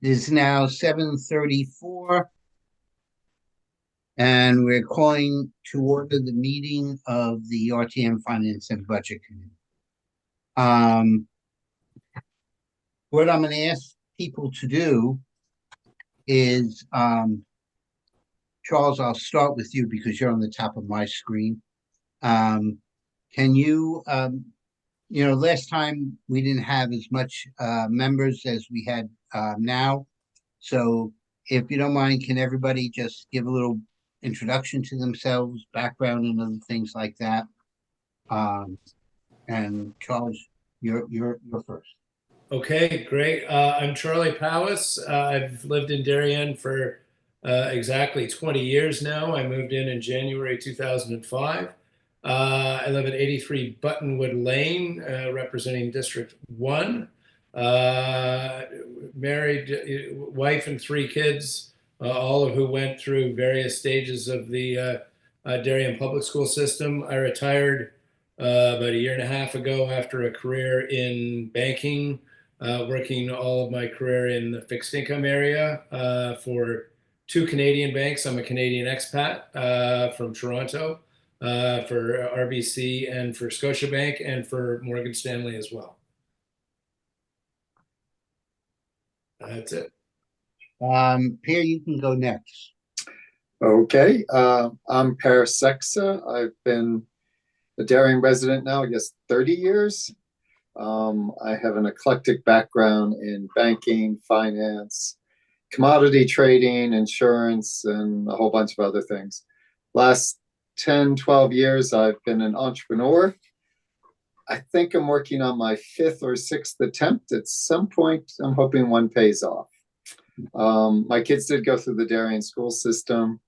It is now 7:34, and we're calling to order the meeting of the RTM Finance and Budget Committee. What I'm going to ask people to do is, Charles, I'll start with you because you're on the top of my screen. Can you, last time we didn't have as much members as we had now. So if you don't mind, can everybody just give a little introduction to themselves, background, and other things like that? And Charles, you're first. Okay, great. I'm Charlie Powis. I've lived in Darien for exactly 20 years now. I moved in January 2005. I live at 83 Buttonwood Lane, representing District 1. Married, wife and 3 kids, all of who went through various stages of the Darien public school system. I retired about a year and a half ago after a career in banking, working all of my career in the fixed income area for 2 Canadian banks. I'm a Canadian expat from Toronto, for RBC and for Scotiabank and for Morgan Stanley as well. That's it. Pierre, you can go next. Okay, I'm Per Sexa. I've been a Darien resident now, I guess, 30 years. I have an eclectic background in banking, finance, commodity trading, insurance, and a whole bunch of other things. Last 10, 12 years, I've been an entrepreneur. I think I'm working on my 5th or 6th attempt. At some point, I'm hoping one pays off. My kids did go through the Darien school system.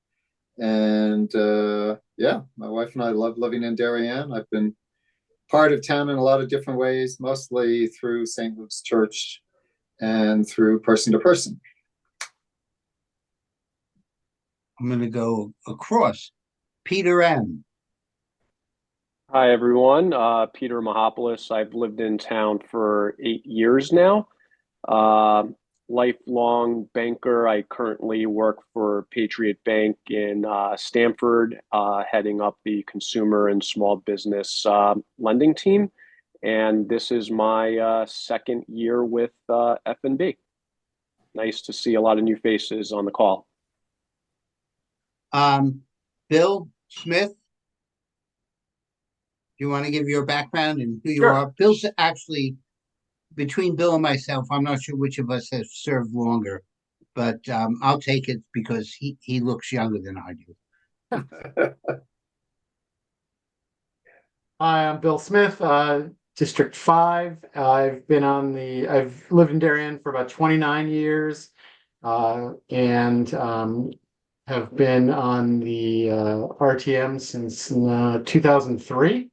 And yeah, my wife and I love living in Darien. I've been part of town in a lot of different ways, mostly through St. Luke's Church and through person to person. I'm going to go across. Peter M. Hi, everyone. Peter Mahopoulos. I've lived in town for 8 years now. Lifelong banker. I currently work for Patriot Bank in Stamford, heading up the consumer and small business lending team. And this is my second year with F&B. Nice to see a lot of new faces on the call. Bill Smith, do you want to give your background and who you Sure. are? Bill's actually, between Bill and myself, I'm not sure which of us has served longer, but I'll take it because he looks younger than I do. Hi, I'm Bill Smith, District 5. I've lived in Darien for about 29 years, and have been on the RTM since 2003.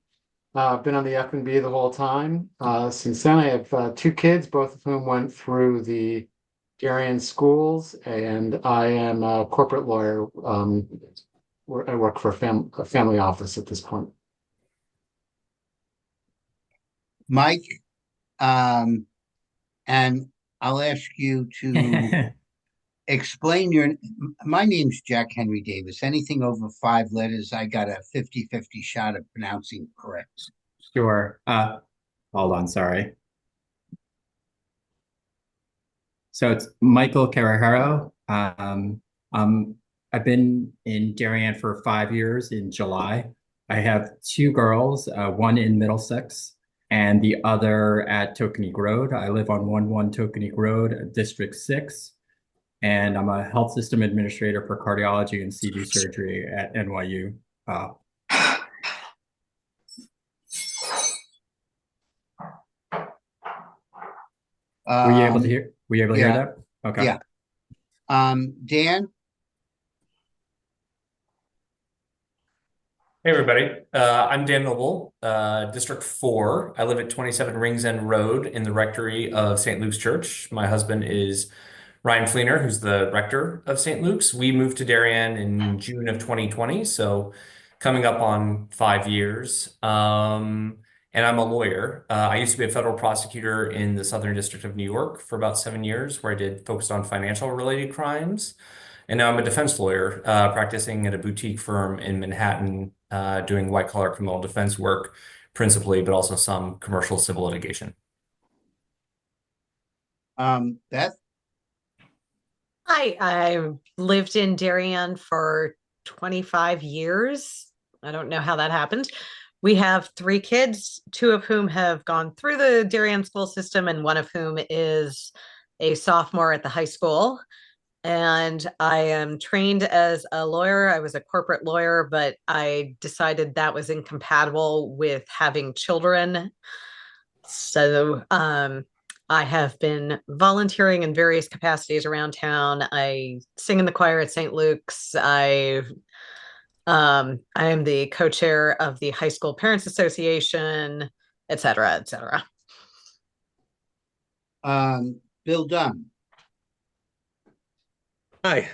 I've been on the F&B the whole time. Since then, I have 2 kids, both of whom went through the Darien schools, and I am a corporate lawyer. I work for a family office at this point. Mike, and I'll ask you to explain my name's Jack Henry Davis. Anything over 5 letters, I got a 50-50 shot of pronouncing correct. Sure. Hold on, sorry. So it's Michael Carajero. I've been in Darien for 5 years in July. I have 2 girls, one in Middlesex and the other at Tokenique Road. I live on 11 Tokenique Road, District 6. And I'm a health system administrator for cardiology and CV surgery at NYU. Were you able to hear? Were you able to hear that? Okay. Yeah. Dan? Hey, everybody. I'm Dan Noble, District 4. I live at 27 Rings End Road in the rectory of St. Luke's Church. My husband is Ryan Fleener, who's the rector of St. Luke's. We moved to Darien in June of 2020, so coming up on 5 years. And and I'm a lawyer. I used to be a federal prosecutor in the Southern District of New York for about 7 years, where I did focused on financial related crimes. And now I'm a defense lawyer, practicing at a boutique firm in Manhattan, doing white collar criminal defense work principally, but also some commercial civil litigation. Beth? Hi, I've lived in Darien for 25 years. I don't know how that happened. We have 3 kids, 2 of whom have gone through the Darien school system, and one of whom is a sophomore at the high school. And I am trained as a lawyer. I was a corporate lawyer, but I decided that was incompatible with having children. So I have been volunteering in various capacities around town. I sing in the choir at St. Luke's. I am the co-chair of the High School Parents Association, et cetera, et cetera. Bill Dunn. Hi,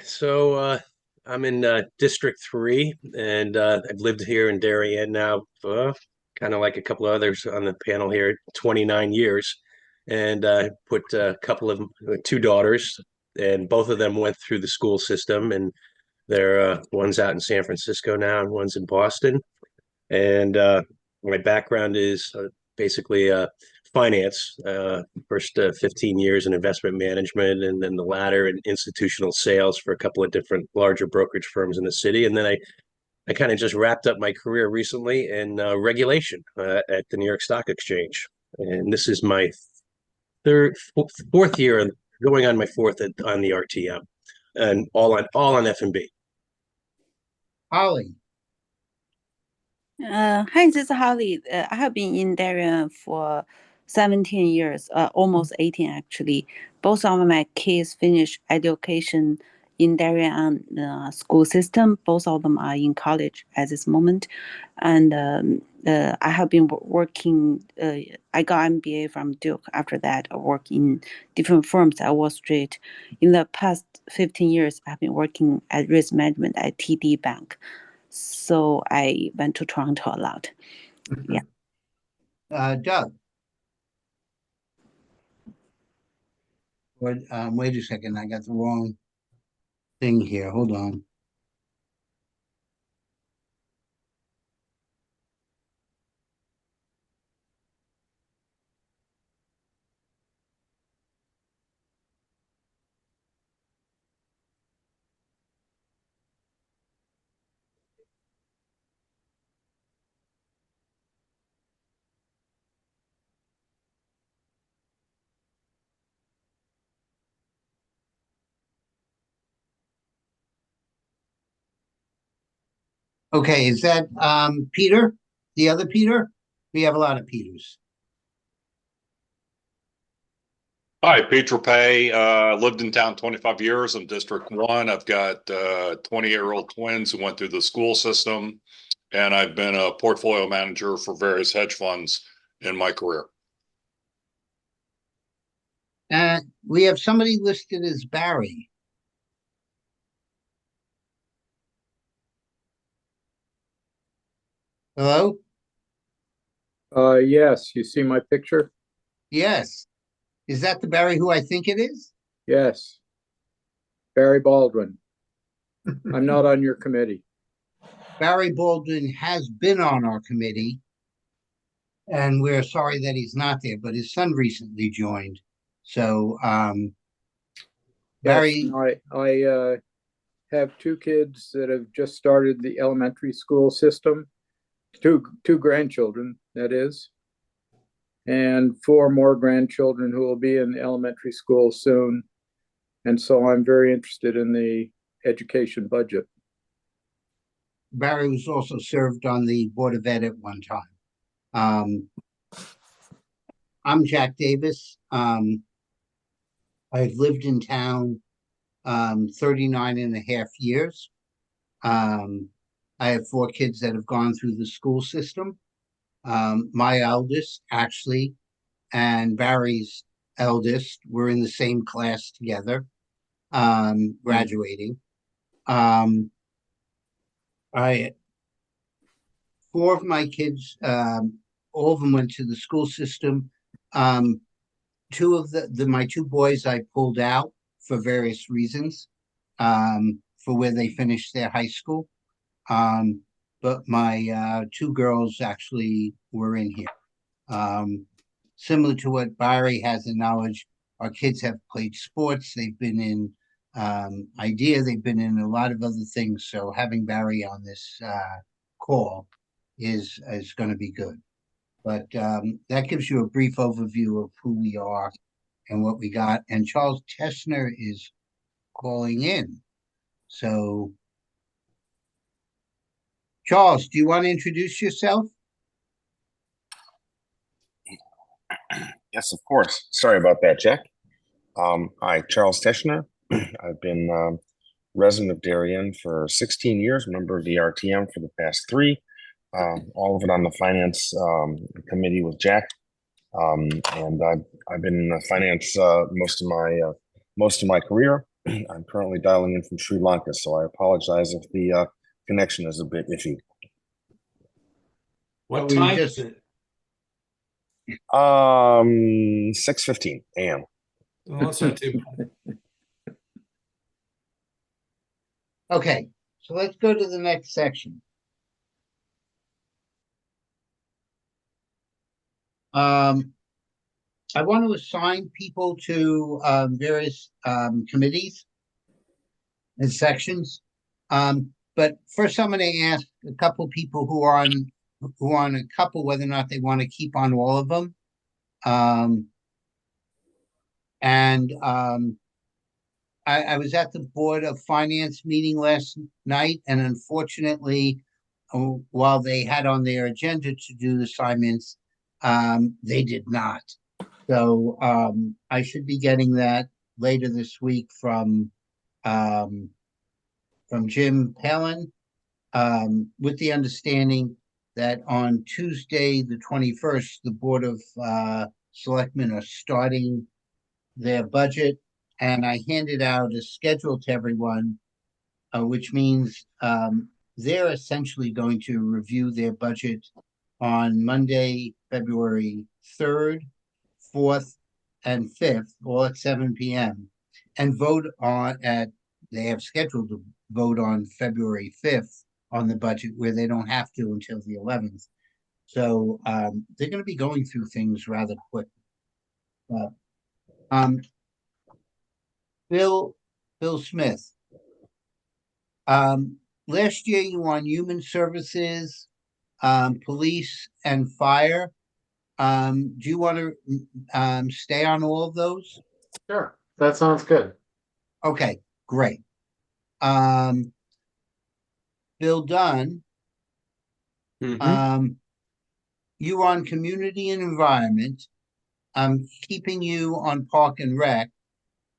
I'm in District 3, and I've lived here in Darien now for kind of like a couple of others on the panel here, 29 years. And I put a couple of 2 daughters, and both of them went through the school system, and they're one's out in San Francisco now, and one's in Boston. And my background is basically finance. First 15 years in investment management, and then the latter in institutional sales for a couple of different larger brokerage firms in the city. And then I kind of just wrapped up my career recently in regulation at the New York Stock Exchange. And this is my fourth year, going on my fourth on the RTM, and all on F&B. Holly. Hi, this is Holly. I have been in Darien for 17 years, almost 18 actually. Both of my kids finished education in Darien school system. Both of them are in college at this moment. And I have been working, I got MBA from Duke. After that, I work in different firms at Wall Street. In the past 15 years, I've been working at risk management at TD Bank. So I went to Toronto a lot. Yeah. Doug. Wait a second, I got the wrong thing here. Hold on. Okay, is that Peter? The other Peter? We have a lot of Peters. Hi, Peter Pay. Lived in town 25 years in District 1. I've got 20-year-old twins who went through the school system, and I've been a portfolio manager for various hedge funds in my career. We have somebody listed as Barry. Hello? Yes, you see my picture? Yes. Is that the Barry who I think it is? Yes. Barry Baldwin. I'm not on your committee. Barry Baldwin has been on our committee, and we're sorry that he's not there, but his son recently joined. So, Barry. Yes, I have 2 kids that have just started the elementary school system, two grandchildren, that is, and 4 more grandchildren who will be in elementary school soon. And so I'm very interested in the education budget. Barry was also served on the Board of Ed at one time. I'm Jack Davis. I've lived in town 39 and a half years. I have 4 kids that have gone through the school system. My eldest, actually, and Barry's eldest were in the same class together, graduating. 4 of my kids all of them went to the school system. Two of my two boys I pulled out for various reasons, for where they finished their high school. But my two girls actually were in here. Similar to what Barry has in knowledge, our kids have played sports. They've been in IDEA. They've been in a lot of other things. So having Barry on this call is going to be good. But that gives you a brief overview of who we are and what we got. And Charles Tessner is calling in. So, Charles, do you want to introduce yourself? Yes, of course. Sorry about that, Jack. Hi, Charles Teschner. I've been resident of Darien for 16 years, member of the RTM for the past 3, all of it on the finance committee with Jack. And I've been in finance most of my career. I'm currently dialing in from Sri Lanka, so I apologize if the connection is a bit iffy. What We time just- is it? 6:15 a.m. Well, that's not too bad. Okay, so let's go to the next section. I want to assign people to various committees and sections. But first, I'm going to ask a couple people who are on a couple whether or not they want to keep on all of them. I was at the Board of Finance meeting last night, and unfortunately, while they had on their agenda to do the assignments, they did not. So I should be getting that later this week from Jim Palin, with the understanding that on Tuesday, the 21st, the Board of Selectmen are starting their budget, and I handed out a schedule to everyone, which means they're essentially going to review their budget on Monday, February 3rd, 4th, and 5th, all at 7 p.m. and they have scheduled to vote on February 5th on the budget, where they don't have to until the 11th. So they're going to be going through things rather quick. Bill Smith. Last year you were on Human Services, Police, and Fire. Do you want to stay on all of those? Sure, that sounds good. Okay, great. Bill Dunn, you were on Community and Environment. I'm keeping you on Park and Rec.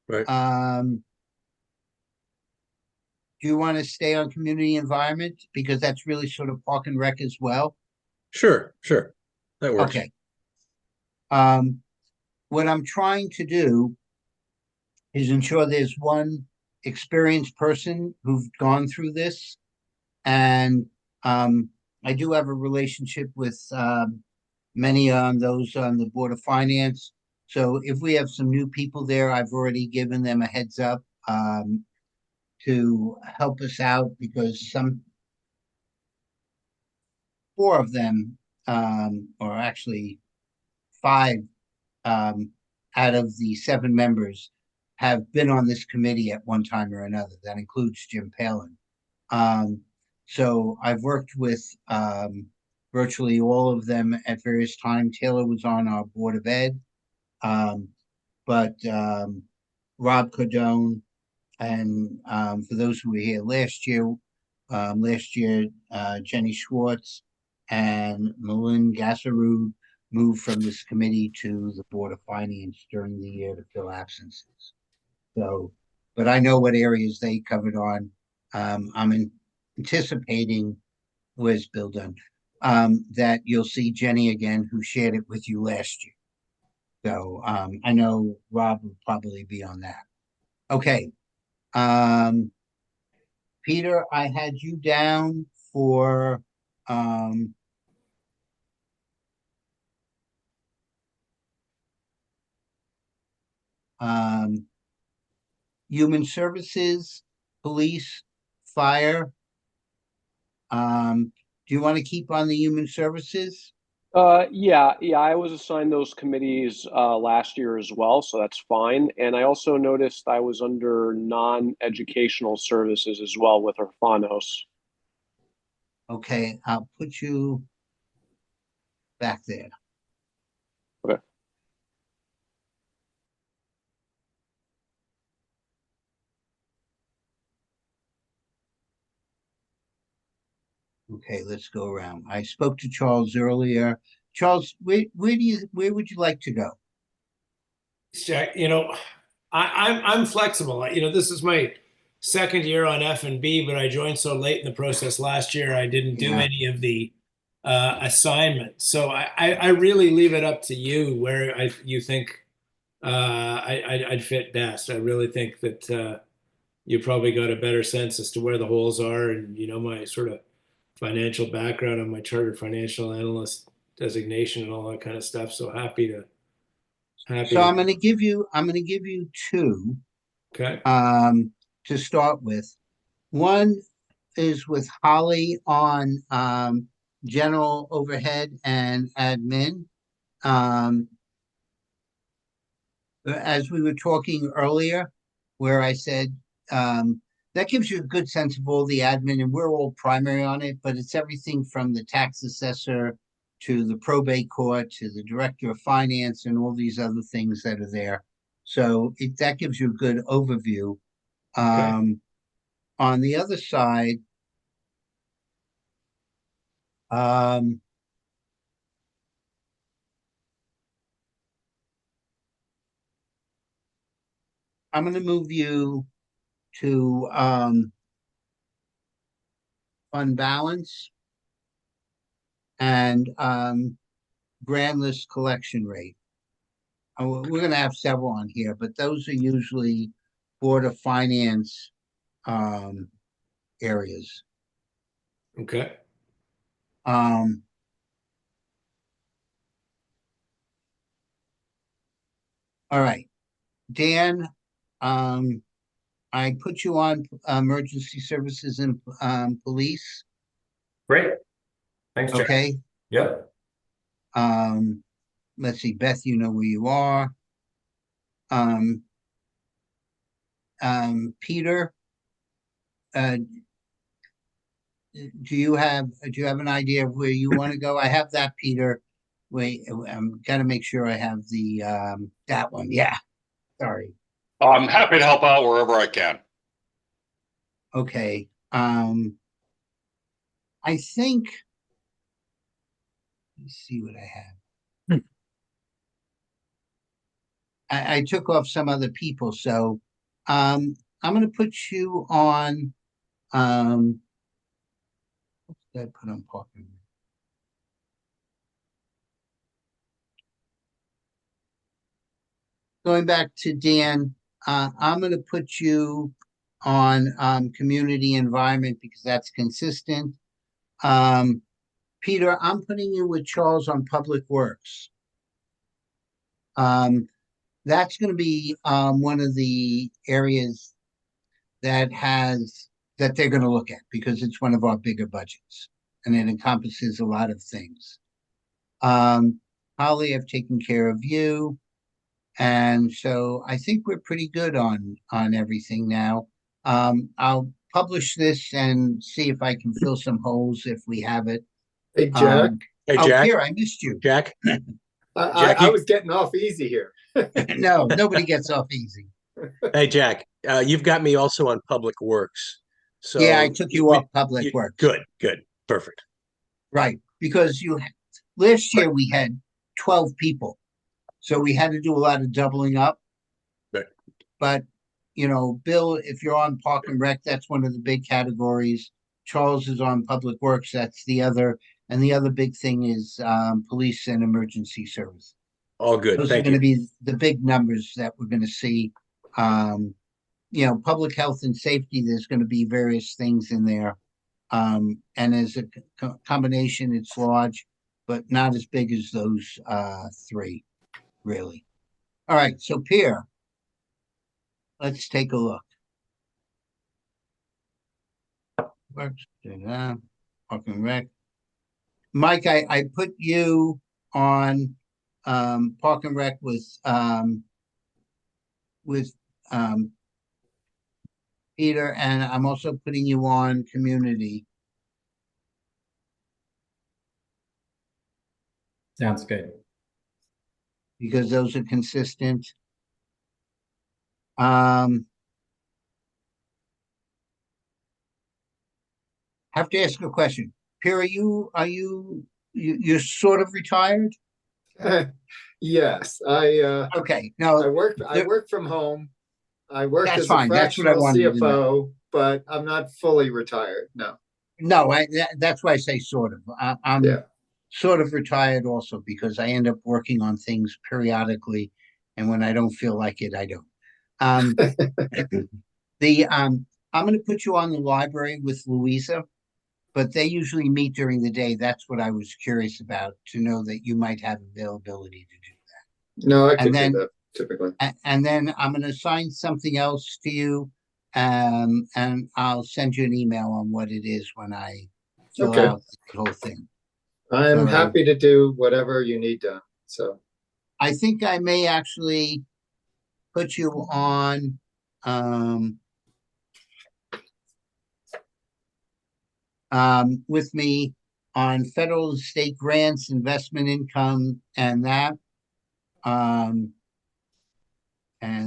Right. Do you want to stay on Community Environment? Because that's really sort of Park and Rec as well. Sure. That works. Okay. What I'm trying to do is ensure there's one experienced person who's gone through this. And I do have a relationship with many on those on the Board of Finance. So if we have some new people there, I've already given them a heads up to help us out, because 4 of them, or actually 5 out of the 7 members, have been on this committee at one time or another. That includes Jim Palin. So I've worked with virtually all of them at various times. Taylor was on our Board of Ed, but Rob Cordone, and for those who were here last year, Jenny Schwartz and Malin Gasserud moved from this committee to the Board of Finance during the year to fill absences. So, but I know what areas they covered on. I'm anticipating, where's Bill Dunn, that you'll see Jenny again, who shared it with you last year. So I know Rob will probably be on that. Okay. Peter, I had you down for Human Services, Police, Fire. Do you want to keep on the Human Services? Yeah, I was assigned those committees last year as well, so that's fine. And I also noticed I was under non-educational services as well with Orphanos. Okay, I'll put you back there. Okay. Okay, let's go around. I spoke to Charles earlier. Charles, where would you like to go? Jack, I'm flexible. This is my second year on F&B, but I joined so late in the process last year, I didn't do Yeah. any of the assignments. So I really leave it up to you where you think I'd fit best. I really think that you probably got a better sense as to where the holes are, and my sort of financial background and my chartered financial analyst designation and all that kind of stuff. So happy to. So I'm going to give you two. Okay. To start with. One is with Holly on general overhead and admin. As we were talking earlier, where I said that gives you a good sense of all the admin, and we're all primary on it, but it's everything from the tax assessor to the probate court to the director of finance and all these other things that are there. So that gives you a good overview. Okay. On the other side, I'm going to move you to fund balance and grand list collection rate. We're going to have several on here, but those are usually Board of Finance areas. Okay. All right, Dan, I put you on emergency services and police. Great. Thanks, Jack. Okay. Yep. Let's see, Beth, you know where you are. Peter, do you have an idea of where you want to go? I have that, Peter. Wait, I'm gotta make sure I have the that one. Yeah, sorry. I'm happy to help out wherever I can. Okay. I think. Let's see what I have. I took off some other people, so I'm going to put you on. What did I put on parking? Going back to Dan, I'm going to put you on community environment because that's consistent. Peter, I'm putting you with Charles on public works. That's going to be one of the areas that they're going to look at because it's one of our bigger budgets and it encompasses a lot of things. Holly, I've taken care of you. And so I think we're pretty good on everything now. I'll publish this and see if I can fill some holes if we have it. Hey, Jack. Hey, Jack. Here, I missed you. Jack. I was getting off easy here. No, nobody gets off easy. Hey, Jack. You've got me also on public works. So yeah, I took you off public works. Good, perfect. Right, because last year we had 12 people, so we had to do a lot of doubling up. Right. But Bill, if you're on Park and Rec, that's one of the big categories. Charles is on Public Works, that's the other, and the other big thing is police and emergency service. All good. Those are going to be the big numbers that we're going to see. Public health and safety, there's going to be various things in there. And as a combination, it's large, but not as big as those three, really. All right, so Pierre, let's take a look. Works, Park and Rec. Mike, I put you on Park and Rec with Peter, and I'm also putting you on Community. Sounds good. Because those are consistent. Have to ask a question. Pierre, you're sort of retired? Yes, Okay, no, I work from home. I work That's as a fine. That's what I fractional wanted to know. CFO, but I'm not fully retired. No. no, that's why I say sort of. I'm Yeah. sort of retired also because I end up working on things periodically, and when I don't feel like it, I don't. I'm going to put you on the library with Louisa, but they usually meet during the day. That's what I was curious about, to know that you might have availability to do that. No, I And can do then- that typically. And then I'm going to assign something else to you, and I'll send you an email on what it is when I fill Okay. out the whole thing. I'm So- happy to do whatever you need done. So I think I may actually put you on with me on federal and state grants, investment income, and that. And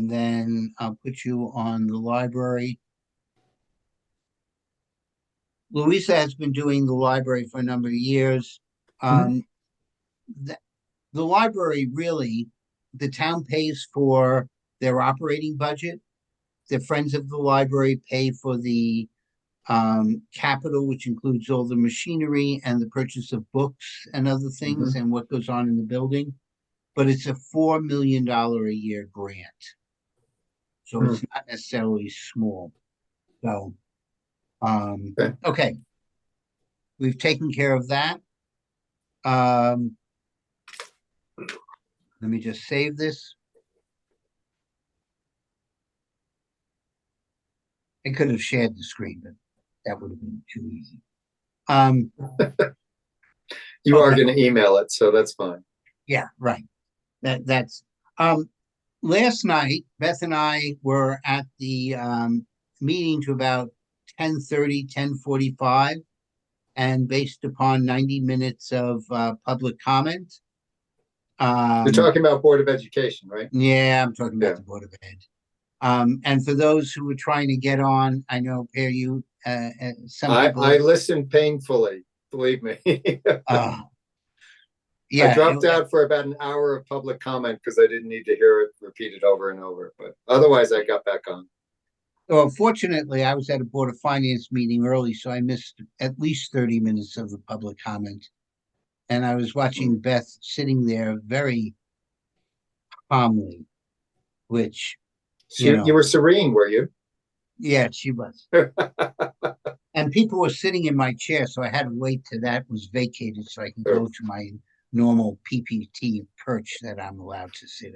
then I'll put you on the library. Louisa has been doing the library for a number of years. The library really, the town pays for their operating budget. The Friends of the Library pay for the capital, which includes all the machinery and the purchase of books and other things and what goes on in the building. But it's a $4 million a year grant. So it's not necessarily small. So, okay. We've taken care of that. Let me just save this. I could have shared the screen, but that would have been too easy. you are Okay. going to email it, so that's fine. Yeah, right. That's last night, Beth and I were at the meeting to about 10:30, 10:45, and based upon 90 minutes of public comment. You're talking about Board of Education, right? Yeah, I'm talking about Yeah. the Board of Ed. And for those who were trying to get on, I know, Per, you, some people. I listened painfully, believe me. Yeah, I dropped out for about an hour of public comment because I didn't need to hear it repeated over and over. But otherwise, I got back on. Well, fortunately, I was at a Board of Finance meeting early, so I missed at least 30 minutes of the public comment. And I was watching Beth sitting there very calmly, which, You were serene, were you? yeah, she was. And people were sitting in my chair, so I had to wait till that was vacated so I can go to my normal PPT perch that I'm allowed to sit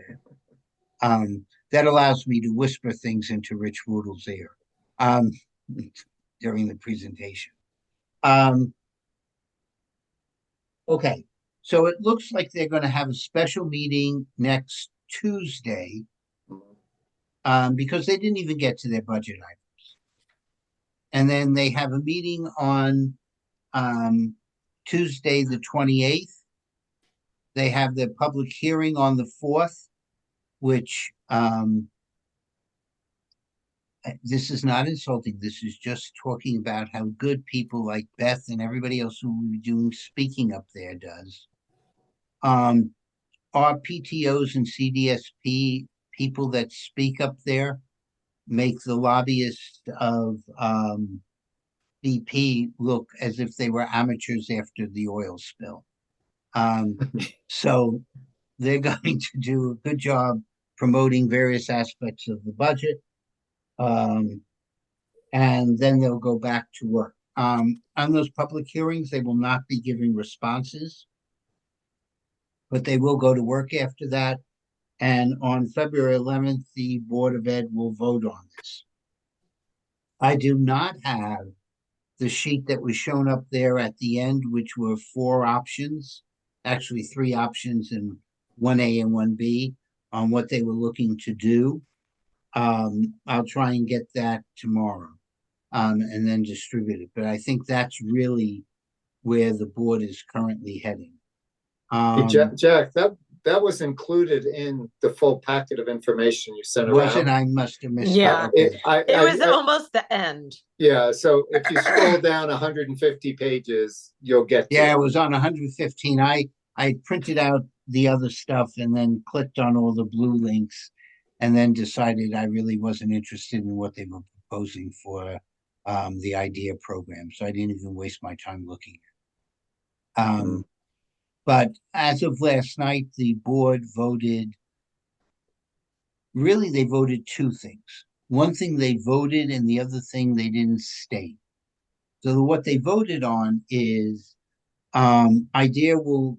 at. That allows me to whisper things into Rich Woodle's ear during the presentation. Okay, so it looks like they're going to have a special meeting next Tuesday because they didn't even get to their budget items. And then they have a meeting on Tuesday, the 28th. They have their public hearing on the 4th, which this is not insulting. This is just talking about how good people like Beth and everybody else who will be doing speaking up there does. Our PTOs and CDSP people that speak up there make the lobbyists of BP look as if they were amateurs after the oil spill. So they're going to do a good job promoting various aspects of the budget. And then they'll go back to work. On those public hearings, they will not be giving responses, but they will go to work after that. And on February 11th, the Board of Ed will vote on this. I do not have the sheet that was shown up there at the end, which were 4 options, actually 3 options and 1A and 1B on what they were looking to do. I'll try and get that tomorrow, and then distribute it. But I think that's really where the board is currently heading. Hey, Jack, that was included in the full packet of information you sent Was it? around. I must have missed Yeah. it. Okay. It was almost the end. Yeah, so if you scroll down 150 pages, you'll get to Yeah, it was on 115. I printed out the other stuff and then clicked on all the blue links and then decided I really wasn't interested in what they were proposing for the IDEA program. So I didn't even waste my time looking. But as of last night, the board voted, really they voted 2 things. One thing they voted and the other thing they didn't state. So what they voted on is IDEA will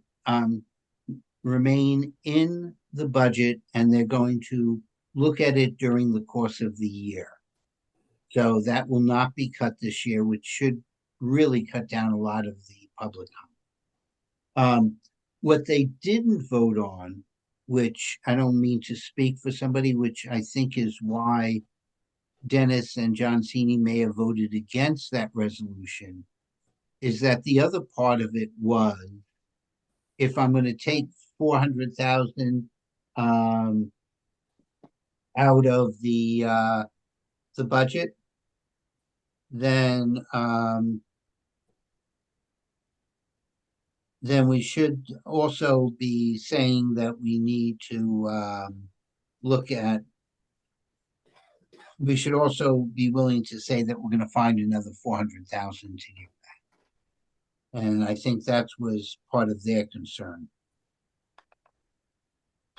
remain in the budget, and they're going to look at it during the course of the year. So that will not be cut this year, which should really cut down a lot of the public comment. What they didn't vote on, which I don't mean to speak for somebody, which I think is why Dennis and John Cini may have voted against that resolution, is that the other part of it was, if I'm going to take 400,000 out of the budget, then we should also be saying that we need to we should also be willing to say that we're going to find another 400,000 to give back. And I think that was part of their concern.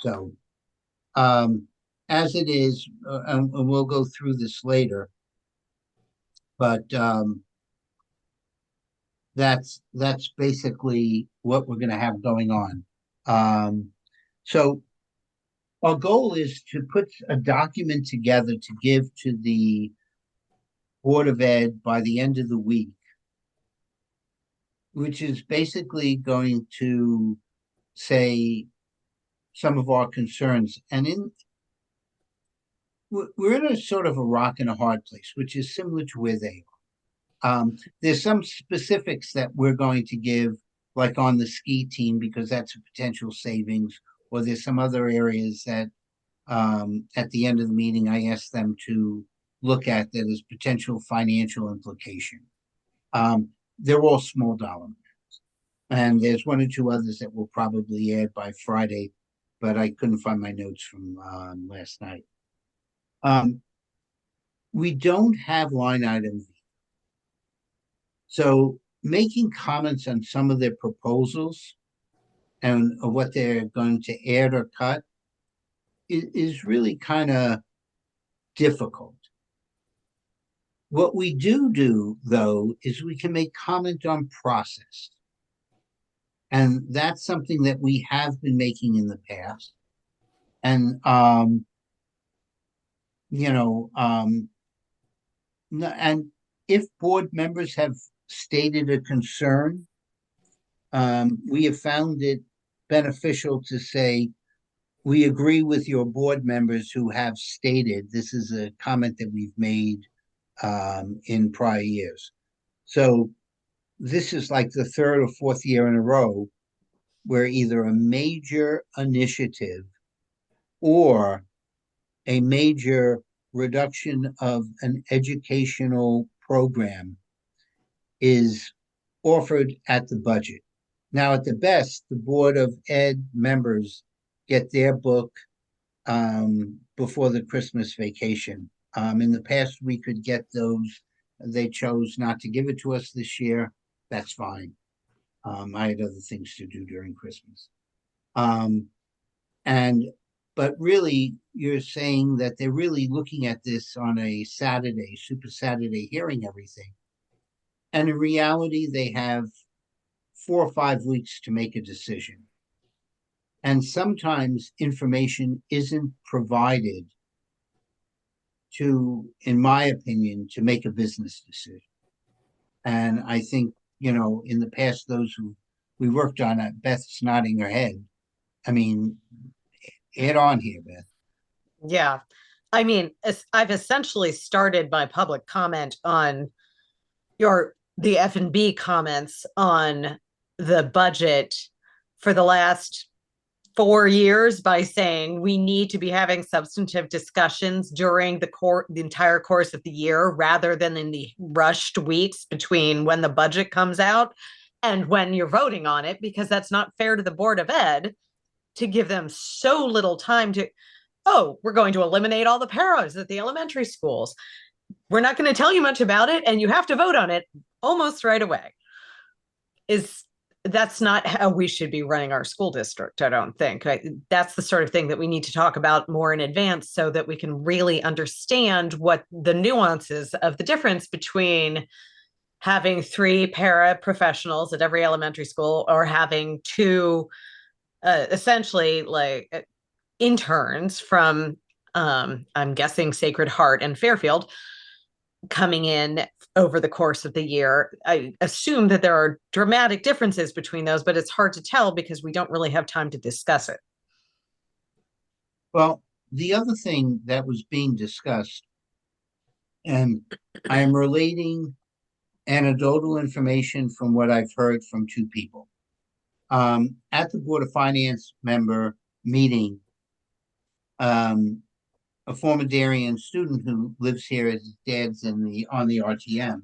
So, as it is, and we'll go through this later, but that's basically what we're going to have going on. So our goal is to put a document together to give to the Board of Ed by the end of the week, which is basically going to say some of our concerns. And we're in a sort of a rock and a hard place, which is similar to where they are. There's some specifics that we're going to give, like on the ski team, because that's a potential savings, or there's some other areas that at the end of the meeting, I asked them to look at that as potential financial implication. They're all small dollar amounts. And there's 1 or 2 others that we'll probably add by Friday, but I couldn't find my notes from last night. We don't have line items. So making comments on some of their proposals and what they're going to add or cut is really kind of difficult. What we do, though, is we can make comment on process. And that's something that we have been making in the past. And, and if board members have stated a concern, we have found it beneficial to say, we agree with your board members who have stated, this is a comment that we've made in prior years. So this is like the 3rd or 4th year in a row where either a major initiative or a major reduction of an educational program is offered at the budget. Now, at the best, the Board of Ed members get their book before the Christmas vacation. In the past, we could get those. They chose not to give it to us this year. That's fine. I had other things to do during Christmas. But really, you're saying that they're really looking at this on a Saturday, Super Saturday, hearing everything. And in reality, they have 4 or 5 weeks to make a decision. And sometimes information isn't provided to, in my opinion, to make a business decision. And I think, in the past, those who we worked on, Beth's nodding her head. I mean, add on here, Beth. Yeah. I mean, I've essentially started my public comment on the F&B comments on the budget for the last 4 years by saying we need to be having substantive discussions during the entire course of the year rather than in the rushed weeks between when the budget comes out and when you're voting on it, because that's not fair to the Board of Ed to give them so little time to, oh, we're going to eliminate all the paras at the elementary schools. We're not going to tell you much about it, and you have to vote on it almost right away. That's not how we should be running our school district, I don't think. That's the sort of thing that we need to talk about more in advance so that we can really understand what the nuances of the difference between having 3 para-professionals at every elementary school or having 2 essentially like interns from, I'm guessing, Sacred Heart and Fairfield coming in over the course of the year. I assume that there are dramatic differences between those, but it's hard to tell because we don't really have time to discuss it. Well, the other thing that was being discussed, and I am relating anecdotal information from what I've heard from 2 people. At the Board of Finance member meeting, a former Darien student who lives here as his dad's on the RTM,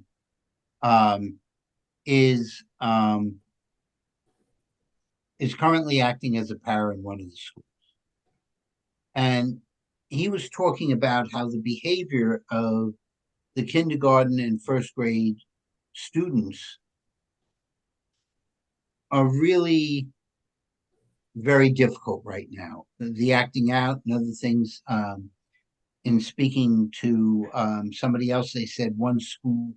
is currently acting as a para in one of the schools. And he was talking about how the behavior of the kindergarten and first grade students are really very difficult right now. The acting out and other things. In speaking to somebody else, they said one school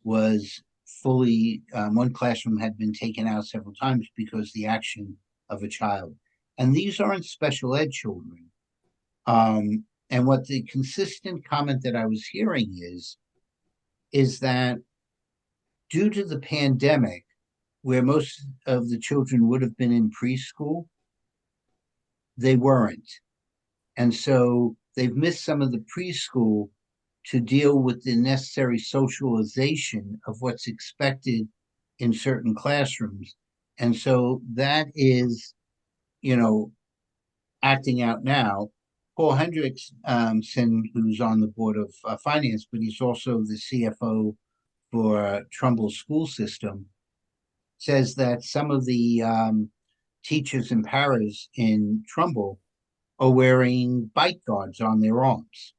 was fully, one classroom had been taken out several times because the action of a child. And these aren't special ed children. And what the consistent comment that I was hearing is that due to the pandemic, where most of the children would have been in preschool, they weren't. And so they've missed some of the preschool to deal with the necessary socialization of what's expected in certain classrooms. And so that is, acting out now. Paul Hendrickson, who's on the Board of Finance, but he's also the CFO for Trumbull School System, says that some of the teachers and paras in Trumbull are wearing bite guards on their arms.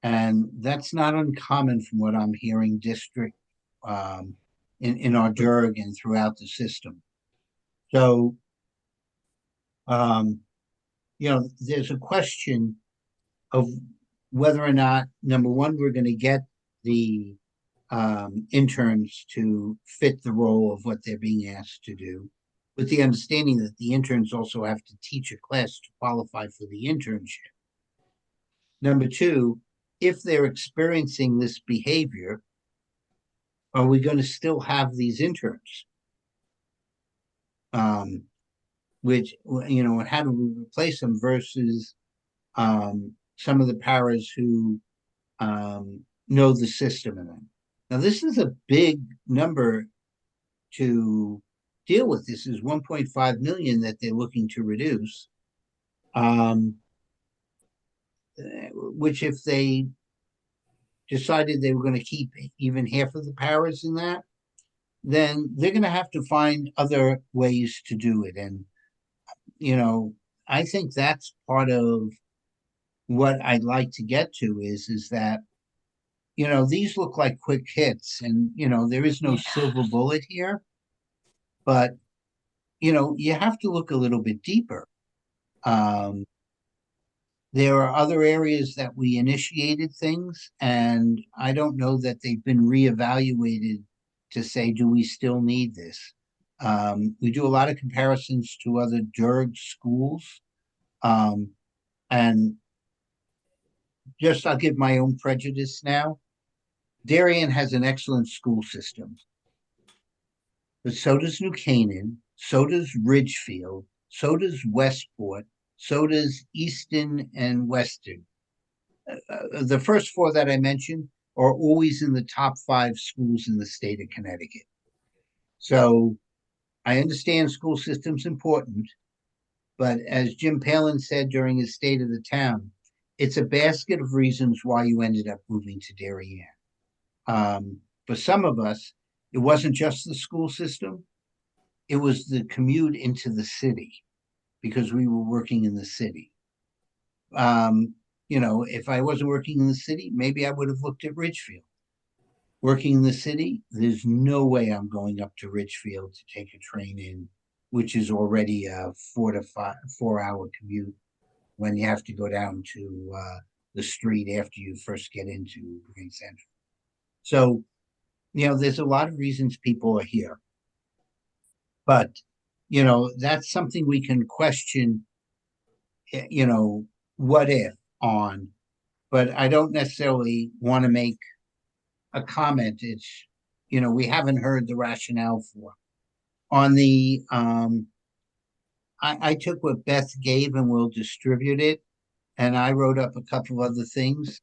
And that's not uncommon from what I'm hearing district in our DERG and throughout the system. So, there's a question of whether or not, number one, we're going to get the interns to fit the role of what they're being asked to do, with the understanding that the interns also have to teach a class to qualify for the internship. Number two, if they're experiencing this behavior, are we going to still have these interns? Which, how do we replace them versus some of the paras who know the system in them? Now, this is a big number to deal with. This is 1.5 million that they're looking to reduce. Which if they decided they were going to keep even half of the paras in that, then they're going to have to find other ways to do it. And, I think that's part of what I'd like to get to is that, these look like quick hits and, there is no silver bullet here, but, you have to look a little bit deeper. There are other areas that we initiated things, and I don't know that they've been reevaluated to say, do we still need this? We do a lot of comparisons to other DERG schools. And just I'll give my own prejudice now. Darien has an excellent school system, but so does New Canaan, so does Ridgefield, so does Westport, so does Easton and Western. The first four that I mentioned are always in the top 5 schools in the state of Connecticut. So I understand school system's important, but as Jim Palin said during his State of the Town, it's a basket of reasons why you ended up moving to Darien. For some of us, it wasn't just the school system, it was the commute into the city because we were working in the city. If I wasn't working in the city, maybe I would have looked at Ridgefield. Working in the city, there's no way I'm going up to Ridgefield to take a train in, which is already a 4-hour commute when you have to go down to the street after you first get into Grand Central. So, there's a lot of reasons people are here. But, that's something we can question, what if on, but I don't necessarily want to make a comment. It's, we haven't heard the rationale for. On the, I took what Beth gave and we'll distribute it, and I wrote up a couple of other things.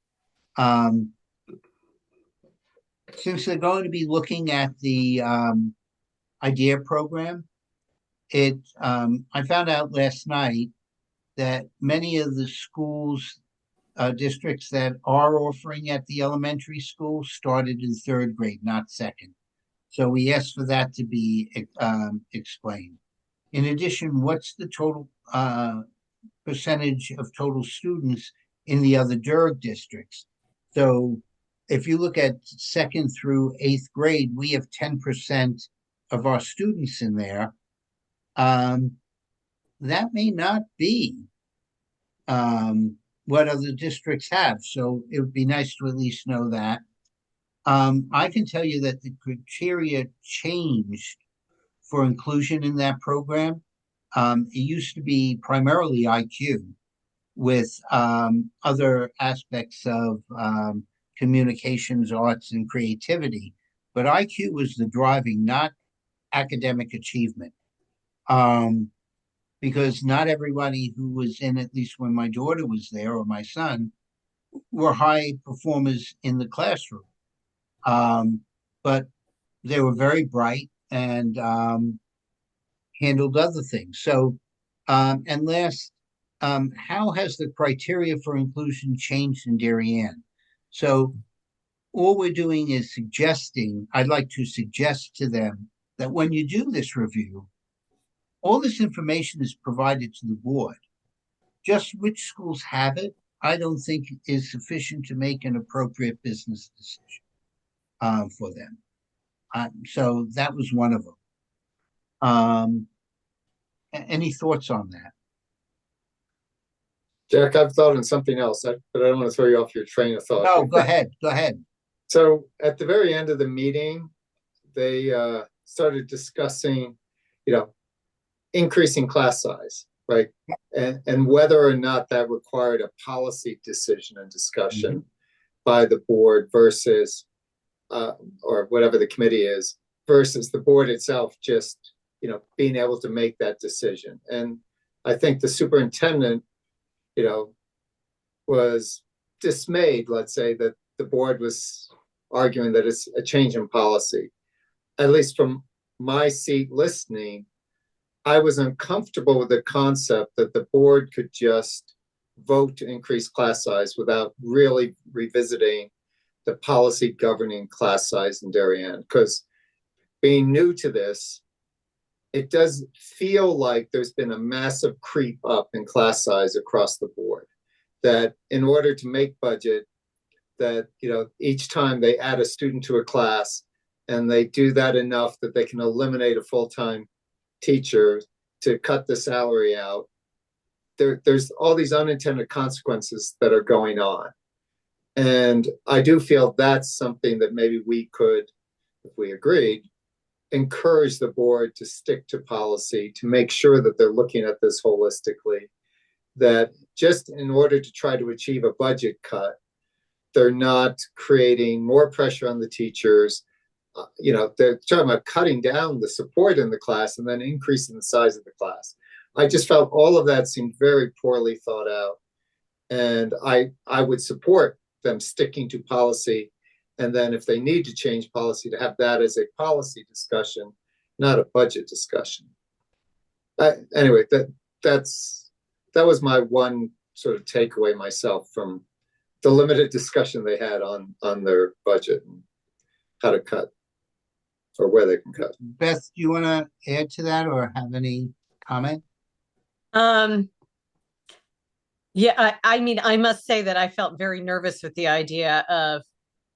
Since they're going to be looking at the IDEA program, I found out last night that many of the schools, districts that are offering at the elementary school started in 3rd grade, not 2nd. So we asked for that to be explained. In addition, what's the total percentage of total students in the other DERG districts? So if you look at 2nd through 8th grade, we have 10% of our students in there. That may not be what other districts have. So it would be nice to at least know that. I can tell you that the criteria changed for inclusion in that program. It used to be primarily IQ with other aspects of communications, arts, and creativity. But IQ was the driving, not academic achievement. Because not everybody who was in, at least when my daughter was there or my son, were high performers in the classroom. But they were very bright and handled other things. So, and last, how has the criteria for inclusion changed in Darien? So all we're doing is I'd like to suggest to them that when you do this review, all this information is provided to the board. Just which schools have it, I don't think is sufficient to make an appropriate business decision for them. So that was one of them. Any thoughts on that? Jack, I've thought on something else, but I don't want to throw you off your train of thought. No, go ahead. Go ahead. So at the very end of the meeting, they started discussing, increasing class size, right? And whether or not that required a policy decision and discussion by the board versus, or whatever the committee is, versus the board itself just, being able to make that decision. And I think the superintendent, was dismayed, let's say, that the board was arguing that it's a change in policy. At least from my seat listening, I was uncomfortable with the concept that the board could just vote to increase class size without really revisiting the policy governing class size in Darien. Because being new to this, it does feel like there's been a massive creep up in class size across the board. That in order to make budget, that each time they add a student to a class and they do that enough that they can eliminate a full-time teacher to cut the salary out, there's all these unintended consequences that are going on. And I do feel that's something that maybe we could, if we agreed, encourage the board to stick to policy, to make sure that they're looking at this holistically, that just in order to try to achieve a budget cut, they're not creating more pressure on the teachers. They're talking about cutting down the support in the class and then increasing the size of the class. I just felt all of that seemed very poorly thought out. And I would support them sticking to policy. And then if they need to change policy, to have that as a policy discussion, not a budget discussion. Anyway, that was my one sort of takeaway myself from the limited discussion they had on their budget and how to cut or where they can cut. Beth, do you want to add to that or have any comment? Yeah, I mean, I must say that I felt very nervous with the idea of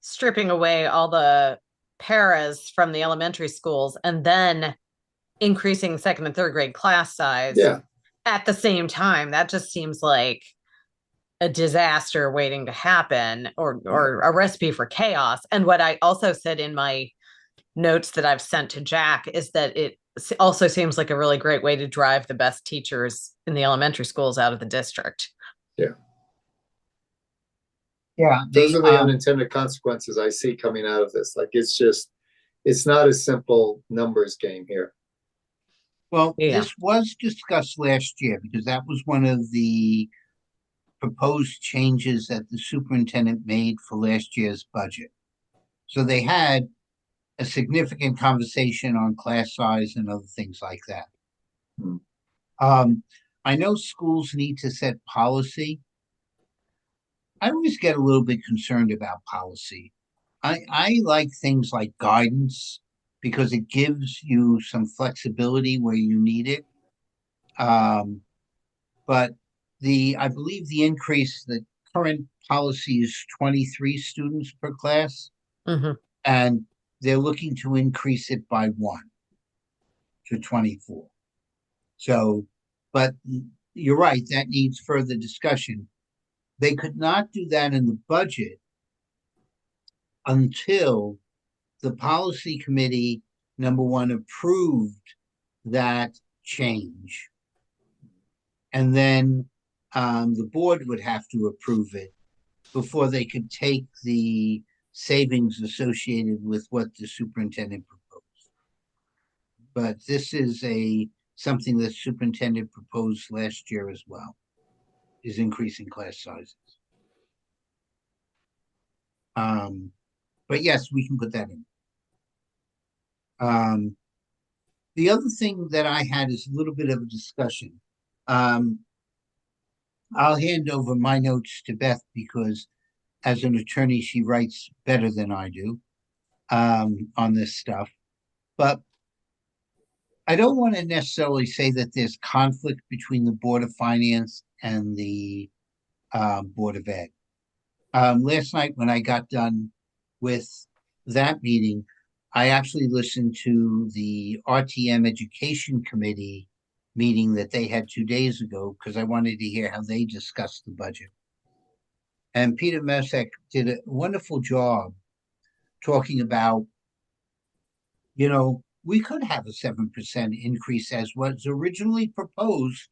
stripping away all the paras from the elementary schools and then increasing second and third grade class size at the same time. That just seems like a disaster waiting to happen, or a recipe for chaos. And what I also said in my notes that I've sent to Jack is that it also seems like a really great way to drive the best teachers in the elementary schools out of the district. Those are the unintended consequences I see coming out of this. Like, it's not a simple numbers game here. Well, this was discussed last year because that was one of the proposed changes that the superintendent made for last year's budget. So they had a significant conversation on class size and other things like that. I know schools need to set policy. I always get a little bit concerned about policy. I like things like guidance because it gives you some flexibility where you need it. But I believe the increase, the current policy is 23 students per class, and they're looking to increase it by 1 to 24. So, but you're right, that needs further discussion. They could not do that in the budget until the policy committee, number one, approved that change. And then the board would have to approve it before they could take the savings associated with what the superintendent proposed. But this is something that superintendent proposed last year as well, is increasing class sizes. But yes, we can put that in. The other thing that I had is a little bit of a discussion. I'll hand over my notes to Beth because as an attorney, she writes better than I do on this stuff. But I don't want to necessarily say that there's conflict between the Board of Finance and the Board of Ed. Last night when I got done with that meeting, I actually listened to the RTM Education Committee meeting that they had 2 days ago because I wanted to hear how they discussed the budget. And Peter Mesek did a wonderful job talking about, we could have a 7% increase as was originally proposed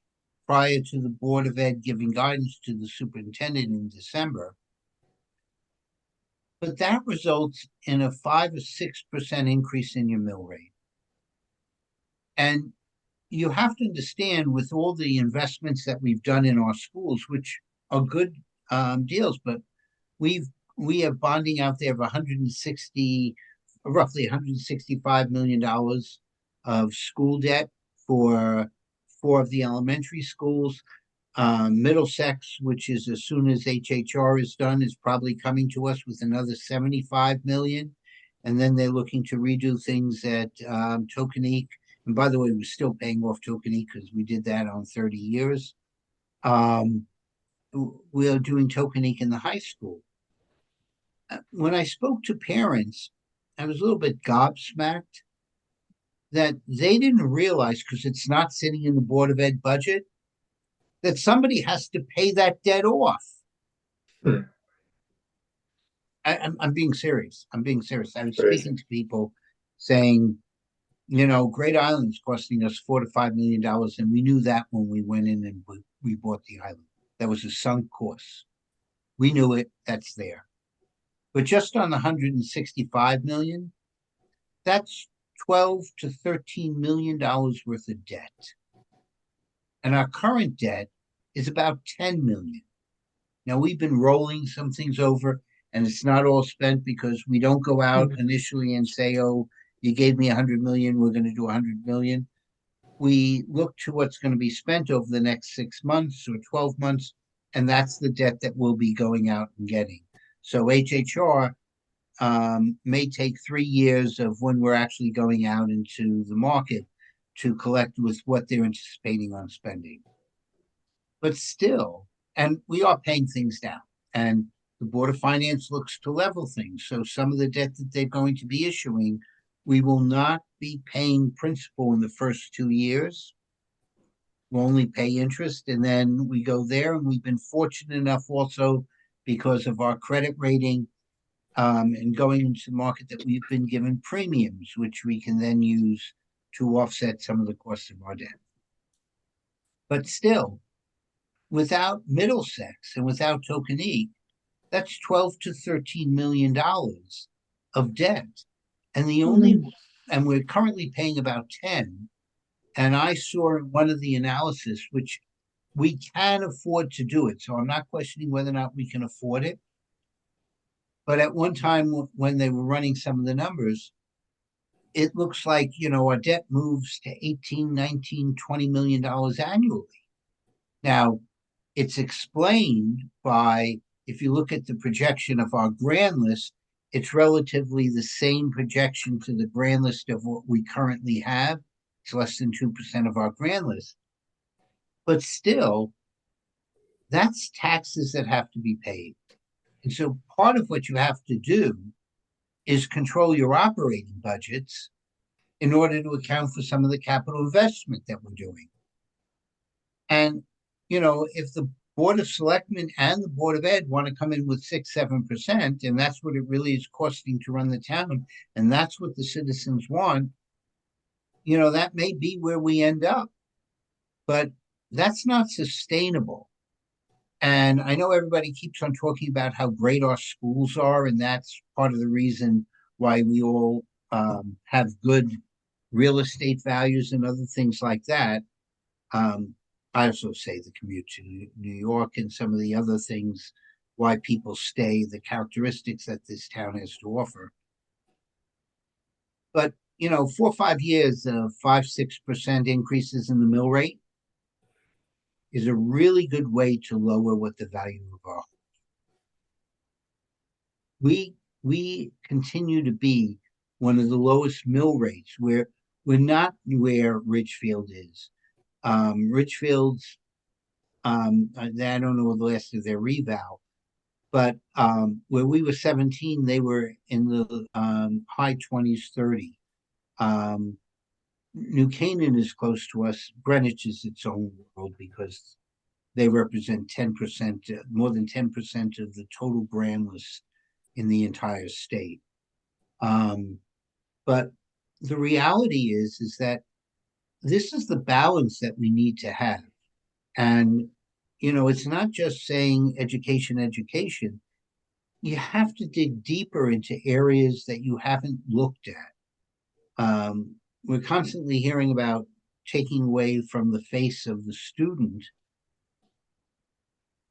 prior to the Board of Ed giving guidance to the superintendent in December. But that results in a 5 or 6% increase in your mill rate. And you have to understand with all the investments that we've done in our schools, which are good deals, but we have bonding out there of roughly $165 million of school debt for 4 of the elementary schools. Middlesex, which is as soon as HHR is done, is probably coming to us with another $75 million. And then they're looking to redo things at Tokenique. And by the way, we're still paying off Tokenique because we did that on 30 years. We are doing Tokenique in the high school. When I spoke to parents, I was a little bit gobsmacked that they didn't realize, because it's not sitting in the Board of Ed budget, that somebody has to pay that debt off. I'm being serious. I was speaking to people saying, Great Island's costing us $4 to $5 million, and we knew that when we went in and we bought the island. That was a sunk cost. We knew it, that's there. But just on the 165 million, that's 12 to $13 million worth of debt. And our current debt is about 10 million. Now we've been rolling some things over, and it's not all spent because we don't go out initially and say, oh, you gave me 100 million, we're going to do 100 million. We look to what's going to be spent over the next 6 months or 12 months, and that's the debt that we'll be going out and getting. So HHR may take 3 years of when we're actually going out into the market to collect with what they're anticipating on spending. But still, and we are paying things down, and the Board of Finance looks to level things. So some of the debt that they're going to be issuing, we will not be paying principal in the first 2 years. We'll only pay interest, and then we go there. And we've been fortunate enough also because of our credit rating and going into the market that we've been given premiums, which we can then use to offset some of the costs of our debt. But still, without Middlesex and without Tokenique, that's $12 to $13 million of debt. And the only, and we're currently paying about 10. And I saw one of the analysis, which we can afford to do it. So I'm not questioning whether or not we can afford it. But at one time when they were running some of the numbers, it looks like, our debt moves to 18, 19, $20 million annually. Now, it's explained by, if you look at the projection of our grand list, it's relatively the same projection to the grand list of what we currently have. It's less than 2% of our grand list. But still, that's taxes that have to be paid. And so part of what you have to do is control your operating budgets in order to account for some of the capital investment that we're doing. And, if the Board of Selectmen and the Board of Ed want to come in with 6-7%, and that's what it really is costing to run the town, and that's what the citizens want, that may be where we end up. But that's not sustainable. And I know everybody keeps on talking about how great our schools are, and that's part of the reason why we all have good real estate values and other things like that. I also say the commute to New York and some of the other things, why people stay, the characteristics that this town has to offer. But, 4 or 5 years of 5-6% increases in the mill rate is a really good way to lower what the value of our homes. We continue to be one of the lowest mill rates, where we're not where Ridgefield is. Ridgefield's, I don't know the last of their reval, but where we were 17, they were in the high 20s, 30. New Canaan is close to us. Greenwich is its own world because they represent 10%, more than 10% of the total grand list in the entire state. But the reality is that this is the balance that we need to have. And, it's not just saying education. You have to dig deeper into areas that you haven't looked at. We're constantly hearing about taking away from the face of the student.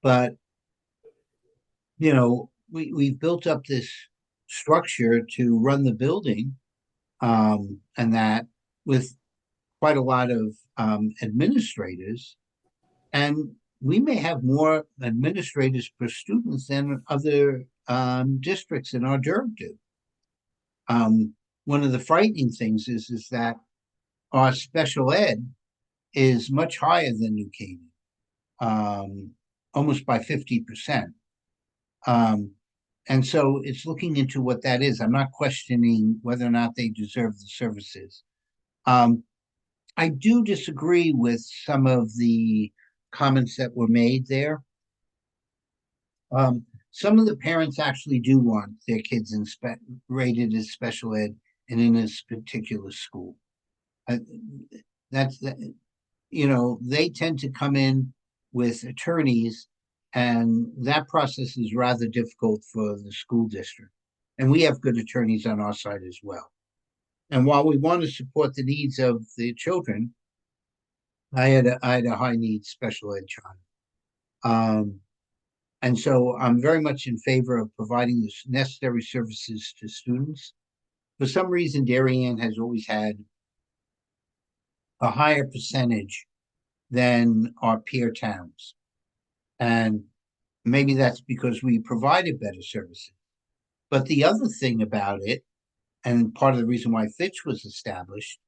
But, we've built up this structure to run the building, and that with quite a lot of administrators, and we may have more administrators per students than other districts in our Durham do. One of the frightening things is that our special ed is much higher than New Canaan, almost by 50%. And so it's looking into what that is. I'm not questioning whether or not they deserve the services. I do disagree with some of the comments that were made there. Some of the parents actually do want their kids rated as special ed and in this particular school. That's, you know, they tend to come in with attorneys, and that process is rather difficult for the school district. And we have good attorneys on our side as well. And while we want to support the needs of the children, I had a high needs special ed child. And so I'm very much in favor of providing the necessary services to students. For some reason, Darien has always had a higher percentage than our peer towns. And maybe that's because we provided better services. But the other thing about it, and part of the reason why Fitch was established,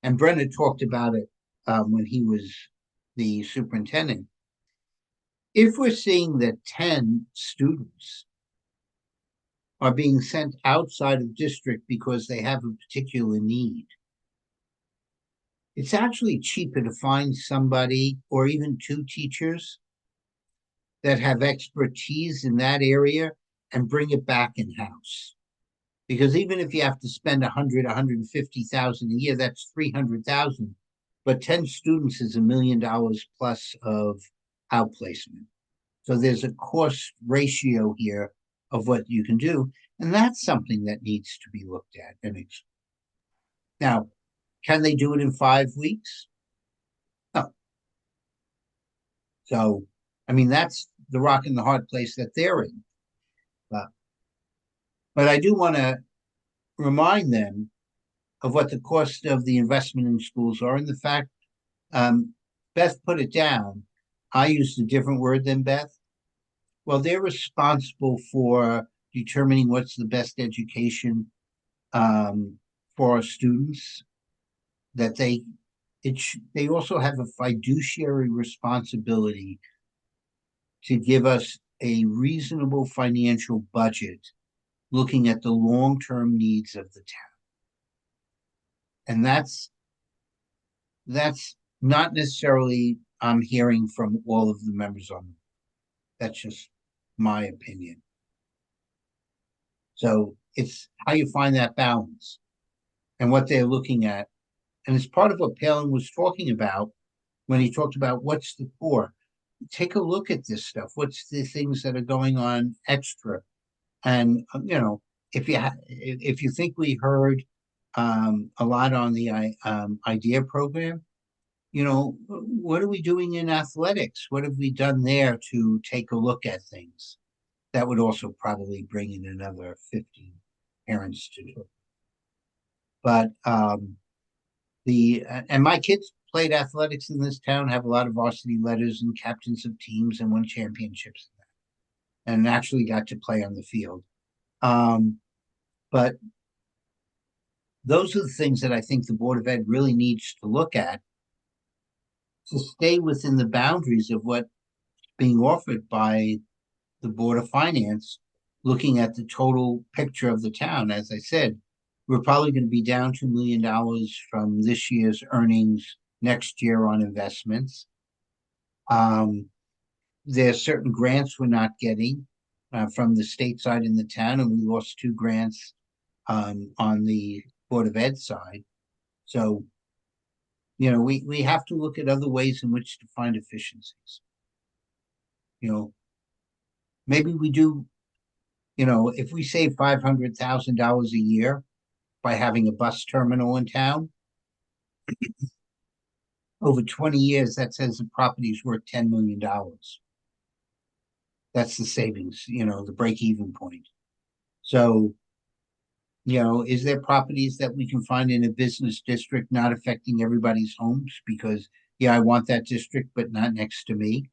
and Brenna talked about it when he was the superintendent, if we're seeing that 10 students are being sent outside of district because they have a particular need, it's actually cheaper to find somebody or even 2 teachers that have expertise in that area and bring it back in-house. Because even if you have to spend 100, 150,000 a year, that's 300,000. But 10 students is $1 million plus of outplacement. So there's a cost ratio here of what you can do. And that's something that needs to be looked at. Now, can they do it in 5 weeks? No. So, I mean, that's the rock and the hard place that they're in. But I do want to remind them of what the cost of the investment in schools are, and the fact, Beth put it down. I used a different word than Beth. Well, they're responsible for determining what's the best education for our students. That they also have a fiduciary responsibility to give us a reasonable financial budget, looking at the long-term needs of the town. And that's not necessarily I'm hearing from all of the members on it. That's just my opinion. So it's how you find that balance and what they're looking at. And it's part of what Palin was talking about when he talked about what's the core. Take a look at this stuff. What's the things that are going on extra? And, you know, if you think we heard a lot on the IDEA program, you know, what are we doing in athletics? What have we done there to take a look at things? That would also probably bring in another 50 parents to do it. But and my kids played athletics in this town, have a lot of varsity letters and captains of teams and won championships and actually got to play on the field. But those are the things that I think the Board of Ed really needs to look at to stay within the boundaries of what's being offered by the Board of Finance, looking at the total picture of the town. As I said, we're probably going to be down $2 million from this year's earnings next year on investments. There's certain grants we're not getting from the state side in the town, and we lost 2 grants on the Board of Ed side. So, you know, we have to look at other ways in which to find efficiencies. You know, maybe we do, you know, if we save $500,000 a year by having a bus terminal in town, over 20 years, that says the property's worth $10 million. That's the savings, you know, the break-even point. So, you know, is there properties that we can find in a business district not affecting everybody's homes? Because, yeah, I want that district, but not next to me.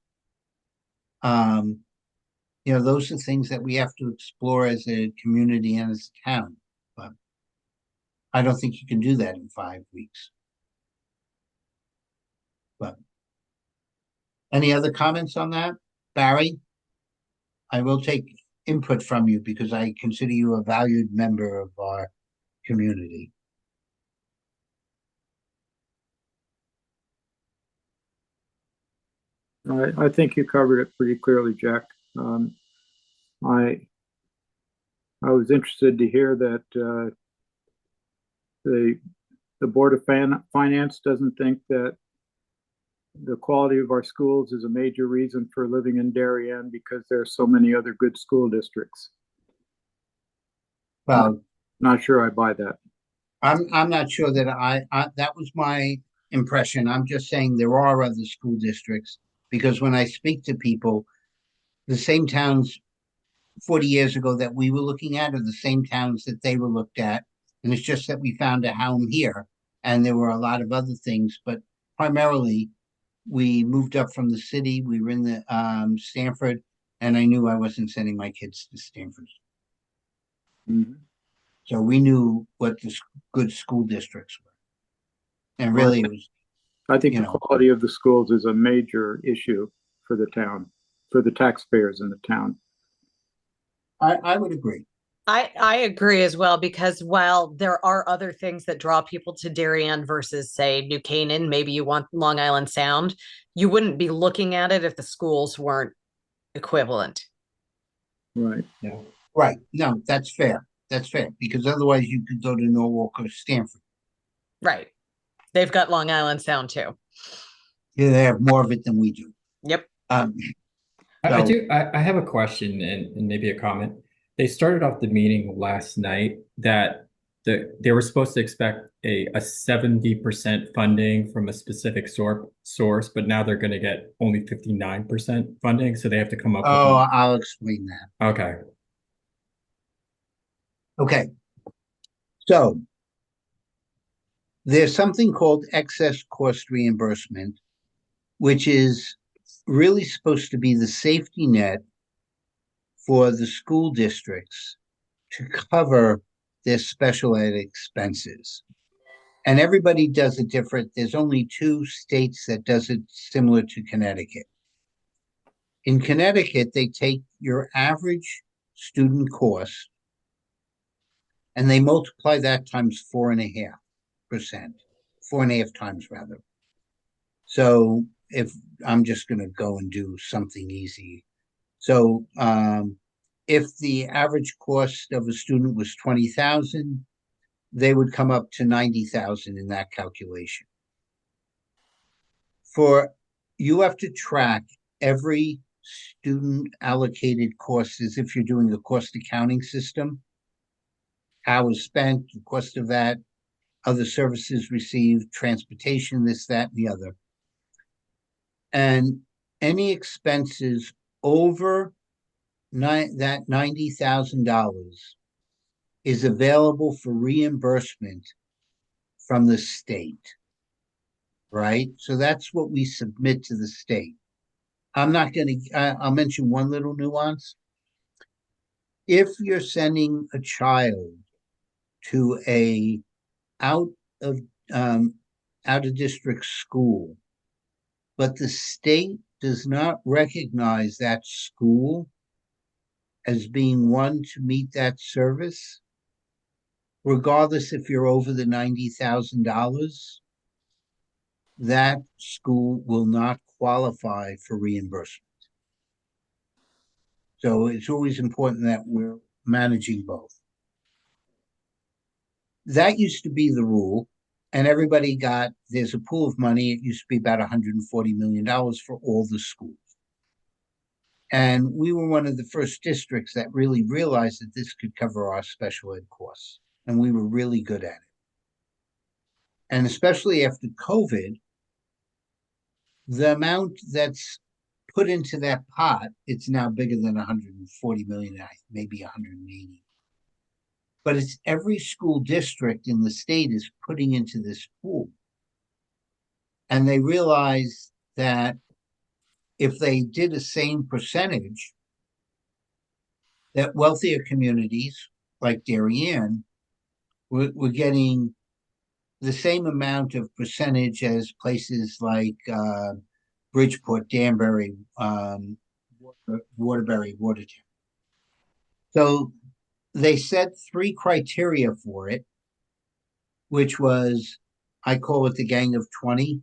You know, those are things that we have to explore as a community and as a town. But I don't think you can do that in 5 weeks. But any other comments on that? Barry? I will take input from you because I consider you a valued member of our community. I think you covered it pretty clearly, Jack. I was interested to hear that the the Board of Finance doesn't think that the quality of our schools is a major reason for living in Darien because there are so many other good school districts. Well, Not sure I buy that. I'm not sure that that was my impression. I'm just saying there are other school districts because when I speak to people, the same towns 40 years ago that we were looking at are the same towns that they were looked at. And it's just that we found a home here and there were a lot of other things, but primarily we moved up from the city. We were in the Stanford, and I knew I wasn't sending my kids to Stanford. Mhm. So we knew what the good school districts were. And really, it was, I think you the know, quality of the schools is a major issue for the town, for the taxpayers in the town. I would agree. I agree as well, because while there are other things that draw people to Darien versus, say, New Canaan, maybe you want Long Island Sound, you wouldn't be looking at it if the schools weren't equivalent. Right. Yeah. Right. No, that's fair. That's fair because otherwise you could go to Norwalk or Stanford. Right. They've got Long Island Sound too. Yeah, they have more of it than we do. Yep. I have a question and maybe a comment. They started off the meeting last night that they were supposed to expect a 70% funding from a specific source, but now they're going to get only 59% funding, so they have to come up Oh, with. I'll explain that. Okay. Okay. So there's something called excess cost reimbursement, which is really supposed to be the safety net for the school districts to cover their special ed expenses. And everybody does it different. There's only 2 states that does it similar to Connecticut. In Connecticut, they take your average student cost and they multiply that times 4.5%, 4.5 times rather. So if I'm just going to go and do something easy. So if the average cost of a student was 20,000, they would come up to 90,000 in that calculation. You have to track every student allocated cost as if you're doing a cost accounting system. Hours spent, the cost of that, other services received, transportation, this, that, and the other. And any expenses over that $90,000 is available for reimbursement from the state, right? So that's what we submit to the state. I'm not going to, I'll mention one little nuance. If you're sending a child to a out of district school, but the state does not recognize that school as being one to meet that service, regardless if you're over the $90,000, that school will not qualify for reimbursement. So it's always important that we're managing both. That used to be the rule, and everybody there's a pool of money. It used to be about $140 million for all the schools. And we were one of the first districts that really realized that this could cover our special ed costs. And we were really good at it. And especially after COVID, the amount that's put into that pot, it's now bigger than 140 million, maybe 180. But it's every school district in the state is putting into this pool. And they realize that if they did the same percentage, that wealthier communities like Darien were getting the same amount of percentage as places like Bridgeport, Danbury, Waterbury, Watertown. So they set 3 criteria for it, which was, I call it the Gang of 20,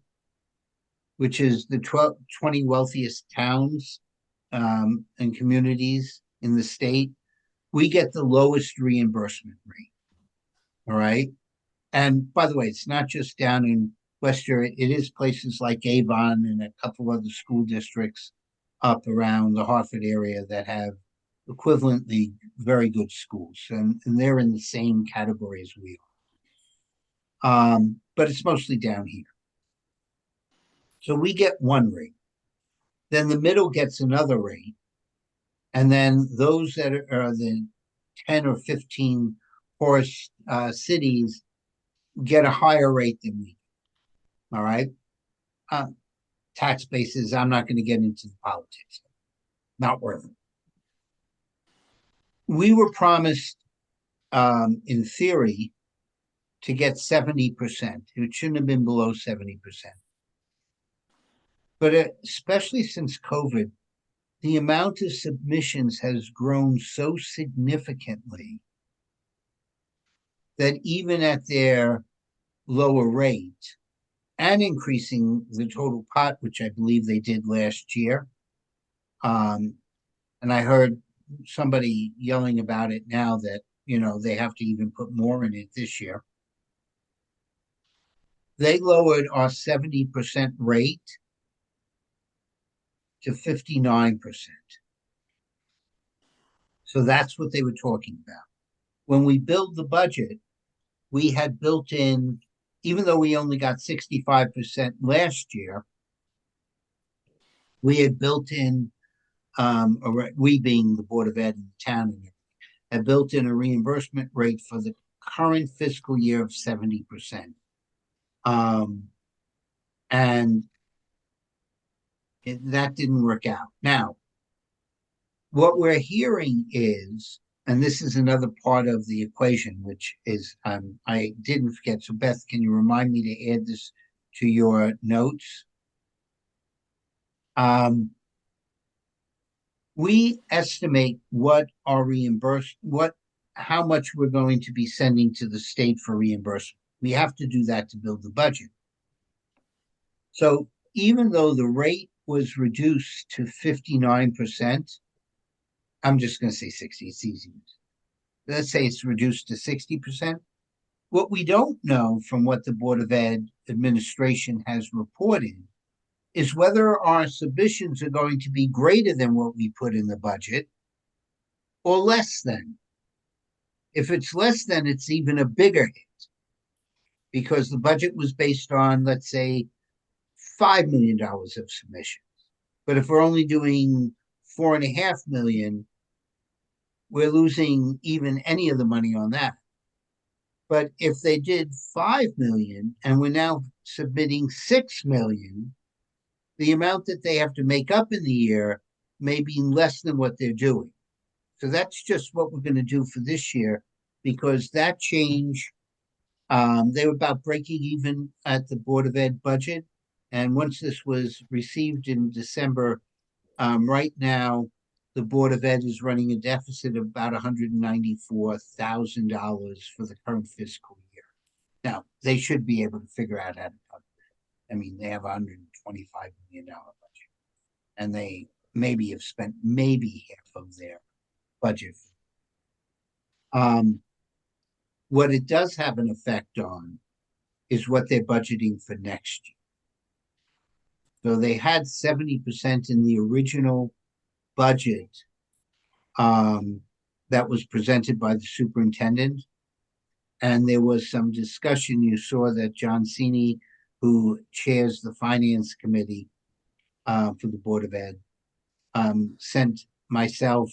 which is the 20 wealthiest towns and communities in the state. We get the lowest reimbursement rate. All right. And by the way, it's not just down in Western, it is places like Avon and a couple other school districts up around the Hartford area that have equivalently very good schools, and they're in the same category as we are. But it's mostly down here. So we get one rate. Then the middle gets another rate. And then those that are the 10 or 15 poorest cities get a higher rate than we do. All right. Tax bases, I'm not going to get into the politics. Not worth it. We were promised, in theory, to get 70%. It shouldn't have been below 70%. But especially since COVID, the amount of submissions has grown so significantly that even at their lower rate and increasing the total pot, which I believe they did last year, and I heard somebody yelling about it now that, they have to even put more in it this year. They lowered our 70% rate to 59%. So that's what they were talking about. When we build the budget, we had built in, even though we only got 65% last year, we had built in, we being the Board of Ed in the town, had built in a reimbursement rate for the current fiscal year of 70%. And that didn't work out. Now, what we're hearing is, and this is another part of the equation, which is, I didn't forget. So Beth, can you remind me to add this to your notes? We estimate what our how much we're going to be sending to the state for reimbursement. We have to do that to build the budget. So even though the rate was reduced to 59%, I'm just going to say 60, it's easy. Let's say it's reduced to 60%. What we don't know from what the Board of Ed administration has reported is whether our submissions are going to be greater than what we put in the budget or less than. If it's less than, it's even a bigger hit because the budget was based on, let's say, $5 million of submissions. But if we're only doing $4.5 million, we're losing even any of the money on that. But if they did 5 million and we're now submitting 6 million, the amount that they have to make up in the year may be less than what they're doing. So that's just what we're going to do for this year, because that change, they were about breaking even at the Board of Ed budget. And once this was received in December, right now, the Board of Ed is running a deficit of about $194,000 for the current fiscal year. Now, they should be able to figure out how to cut it. I mean, they have a $125 million budget, and they maybe have spent maybe half of their budget. What it does have an effect on is what they're budgeting for next year. So they had 70% in the original budget that was presented by the superintendent. And there was some discussion. You saw that John Cini, who chairs the finance committee for the Board of Ed, sent myself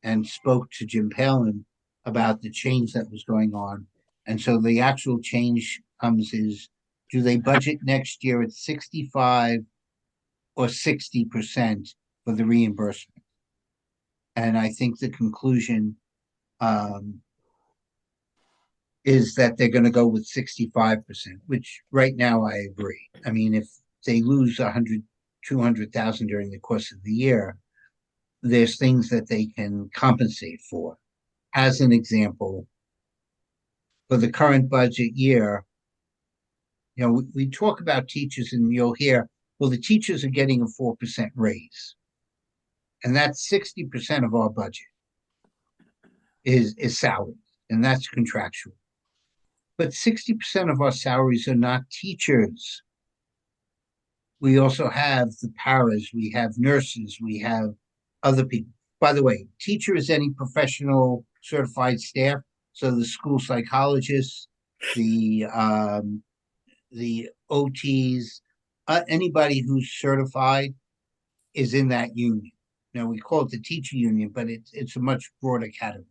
and spoke to Jim Palin about the change that was going on. And so the actual change comes is, do they budget next year at 65 or 60% for the reimbursement? And I think the conclusion is that they're going to go with 65%, which right now I agree. I mean, if they lose 200,000 during the course of the year, there's things that they can compensate for. As an example, for the current budget year, we talk about teachers and you'll hear, well, the teachers are getting a 4% raise. And that's 60% of our budget is salary, and that's contractual. But 60% of our salaries are not teachers. We also have the paras, we have nurses, we have other people. By the way, teacher is any professional certified staff. So the school psychologists, the OTs, anybody who's certified is in that union. Now we call it the teacher union, but it's a much broader category.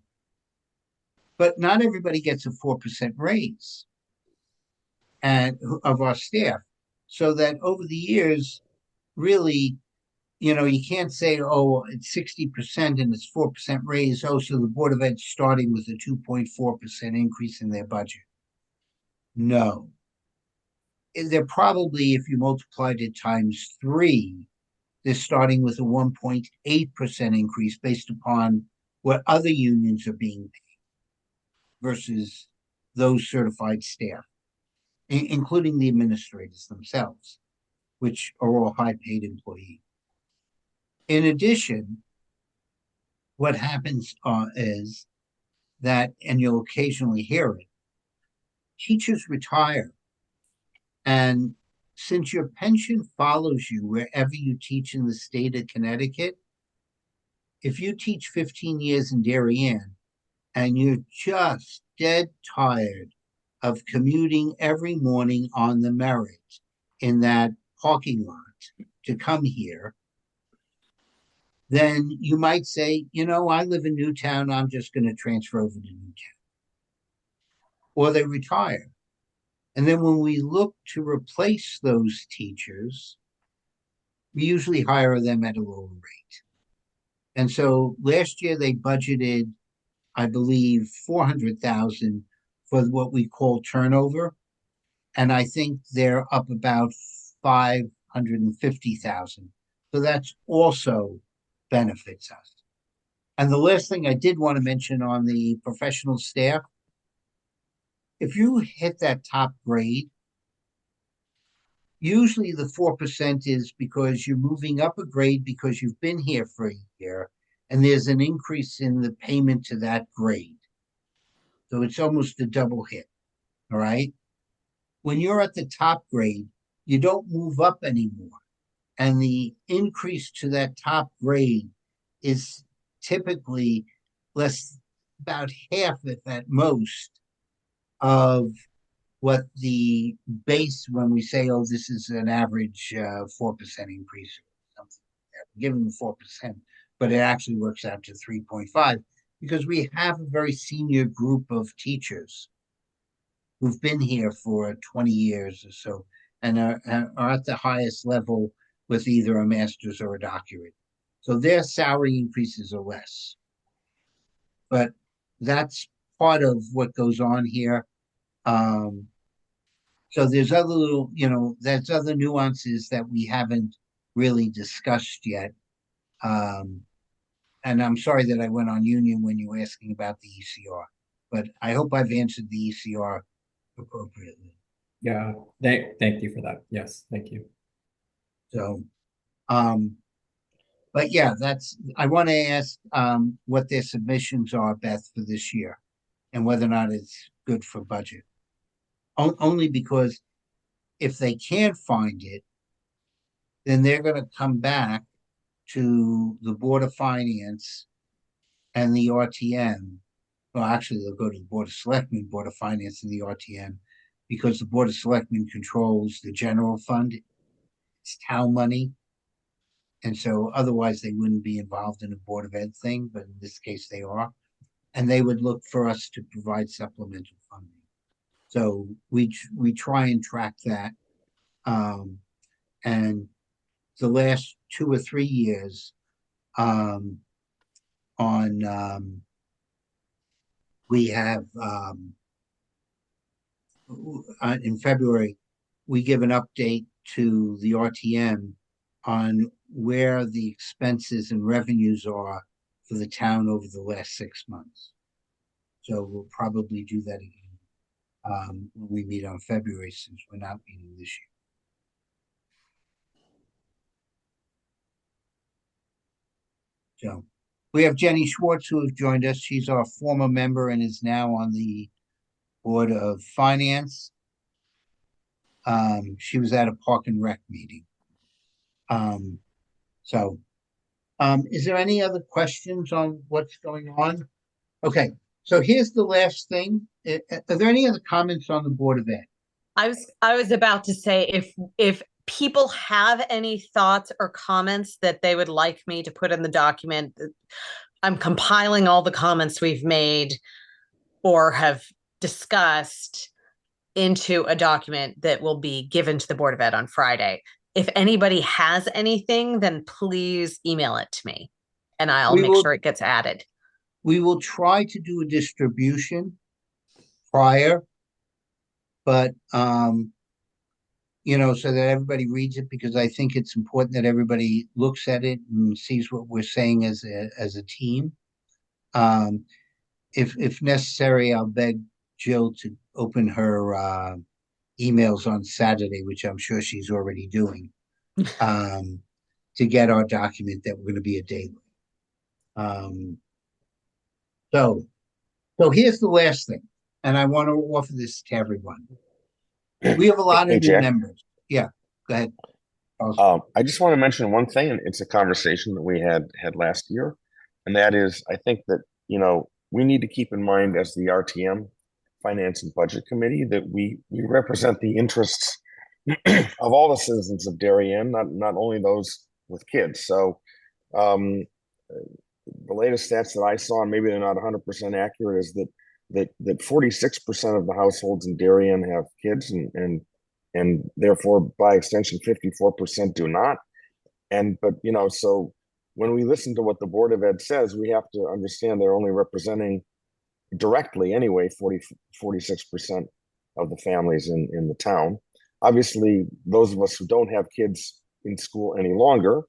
But not everybody gets a 4% raise and of our staff. So that over the years, really, you can't say, oh, it's 60% and it's 4% raise. Oh, so the Board of Ed starting with a 2.4% increase in their budget. No. They're probably, if you multiplied it times 3, they're starting with a 1.8% increase based upon what other unions are being paid versus those certified staff, including the administrators themselves, which are all high-paid employees. In addition, what happens is that, and you'll occasionally hear it, teachers retire. And since your pension follows you wherever you teach in the state of Connecticut, if you teach 15 years in Darien and you're just dead tired of commuting every morning on the Merritt in that parking lot to come here, then you might say, I live in Newtown, I'm just going to transfer over to Newtown. Or they retire. And then when we look to replace those teachers, we usually hire them at a lower rate. And so last year they budgeted, I believe, $400,000 for what we call turnover. And I think they're up about $550,000. So that's also benefits us. And the last thing I did want to mention on the professional staff, if you hit that top grade, usually the 4% is because you're moving up a grade because you've been here for a year, and there's an increase in the payment to that grade. So it's almost a double hit, all right? When you're at the top grade, you don't move up anymore. And the increase to that top grade is typically about half, if at most, of what the base, when we say, oh, this is an average 4% increase or something, give them 4%, but it actually works out to 3.5 because we have a very senior group of teachers who've been here for 20 years or so and are at the highest level with either a master's or a doctorate. So their salary increases are less. But that's part of what goes on here. So there's other little, there's other nuances that we haven't really discussed yet. And I'm sorry that I went on union when you were asking about the ECR, but I hope I've answered the ECR appropriately. Yeah, thank you for that. Yes, thank you. So, but yeah, I want to ask what their submissions are, Beth, for this year and whether or not it's good for budget. Only because if they can't find it, then they're going to come back to the Board of Finance and the RTM. Well, actually, they'll go to the Board of Selectmen, Board of Finance, and the RTM, because the Board of Selectmen controls the general fund. It's town money. And so otherwise they wouldn't be involved in a Board of Ed thing, but in this case they are. And they would look for us to provide supplemental funding. So we try and track that. And the last 2 or 3 years we have in February, we give an update to the RTM on where the expenses and revenues are for the town over the last 6 months. So we'll probably do that again when we meet on February, since we're not meeting this year. So we have Jenny Schwartz, who has joined us. She's our former member and is now on the Board of Finance. She was at a Park and Rec meeting. So, is there any other questions on what's going on? Okay, so here's the last thing. Are there any other comments on the Board of Ed? I was about to say if people have any thoughts or comments that they would like me to put in the document, I'm compiling all the comments we've made or have discussed into a document that will be given to the Board of Ed on Friday. If anybody has anything, then please email it to me and I'll make sure it gets added. We will try to do a distribution prior, but so that everybody reads it, because I think it's important that everybody looks at it and sees what we're saying as a team. If necessary, I'll beg Jill to open her emails on Saturday, which I'm sure she's already doing, to get our document that we're going to be a day late. So here's the last thing, and I want to offer this to everyone. We have a lot of new members. Yeah, go ahead. I just want to mention one thing, and it's a conversation that we had last year, and that is, I think that we need to keep in mind as the RTM Finance and Budget Committee that we represent the interests of all the citizens of Darien, not only those with kids. So the latest stats that I saw, and maybe they're not 100% accurate, is that 46% of the households in Darien have kids, and therefore by extension 54% do not. But so when we listen to what the Board of Ed says, we have to understand they're only representing directly anyway 46% of the families in the town. Obviously, those of us who don't have kids in school any longer,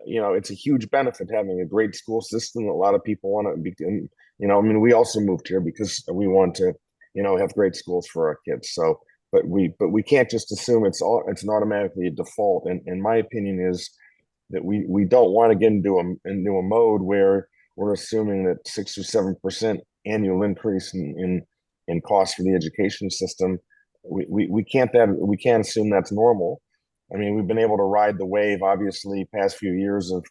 it's a huge benefit having a great school system. A lot of people want to be, we also moved here because we want to, have great schools for our kids. So, but we can't just assume it's automatically a default. And my opinion is that we don't want to get into a mode where we're assuming that 6 or 7% annual increase in costs for the education system. We can't assume that's normal. I mean, we've been able to ride the wave, obviously, past few years of,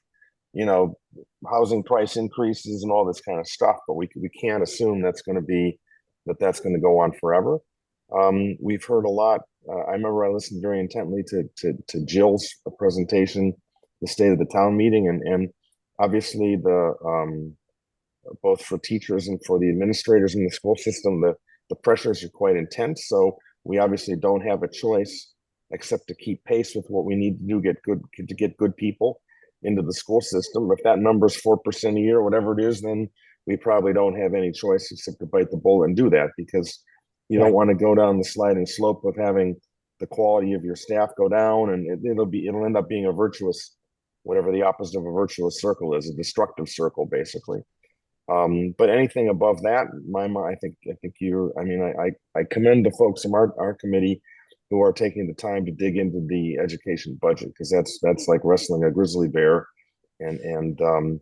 housing price increases and all this kind of stuff, but we can't assume that's going to go on forever. We've heard a lot. I remember I listened very intently to Jill's presentation, the State of the Town meeting, and obviously both for teachers and for the administrators in the school system, the pressures are quite intense. So we obviously don't have a choice except to keep pace with what we need to do to get good people into the school system. If that number is 4% a year, whatever it is, then we probably don't have any choice except to bite the bullet and do that, because you don't want to go down the sliding slope of having the quality of your staff go down, and it'll end up being a virtuous, whatever the opposite of a virtuous circle is, a destructive circle, basically. But anything above that, I commend the folks from our committee who are taking the time to dig into the education budget, because that's like wrestling a grizzly bear, and I'm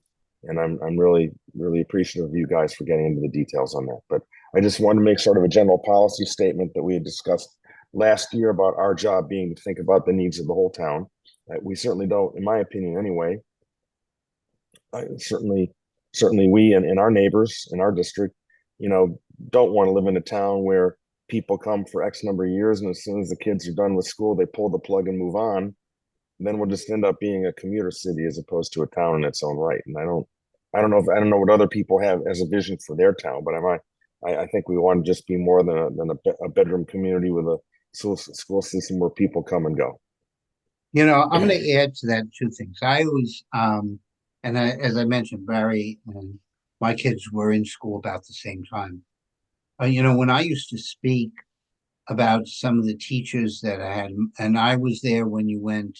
really, really appreciative of you guys for getting into the details on that. But I just wanted to make sort of a general policy statement that we had discussed last year about our job being to think about the needs of the whole town. We certainly don't, in my opinion anyway, certainly we and our neighbors in our district, don't want to live in a town where people come for X number of years, and as soon as the kids are done with school, they pull the plug and move on. And then we'll just end up being a commuter city as opposed to a town in its own right. And I don't know what other people have as a vision for their town, but I think we want to just be more than a bedroom community with a school system where people come and go. I'm going to add to that two things. I always, as I mentioned, Barry and my kids were in school about the same time. When I used to speak about some of the teachers that I had, and I was there when you went,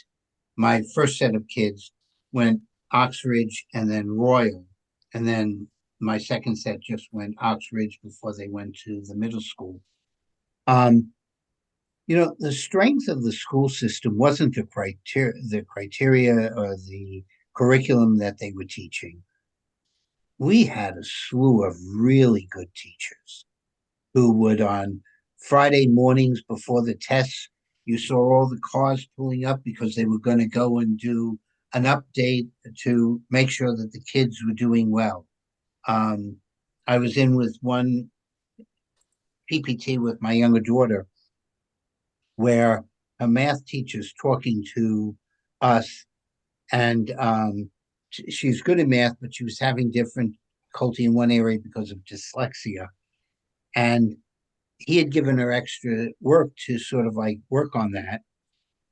my first set of kids went Oxbridge and then Royal, and then my second set just went Oxbridge before they went to the middle school. The strength of the school system wasn't the criteria or the curriculum that they were teaching. We had a slew of really good teachers. who would on Friday mornings before the tests, you saw all the cars pulling up because they were going to go and do an update to make sure that the kids were doing well. I was in with one PPT with my younger daughter where a math teacher's talking to us, and she's good at math, but she was having difficulty in one area because of dyslexia. And he had given her extra work to sort of like work on that.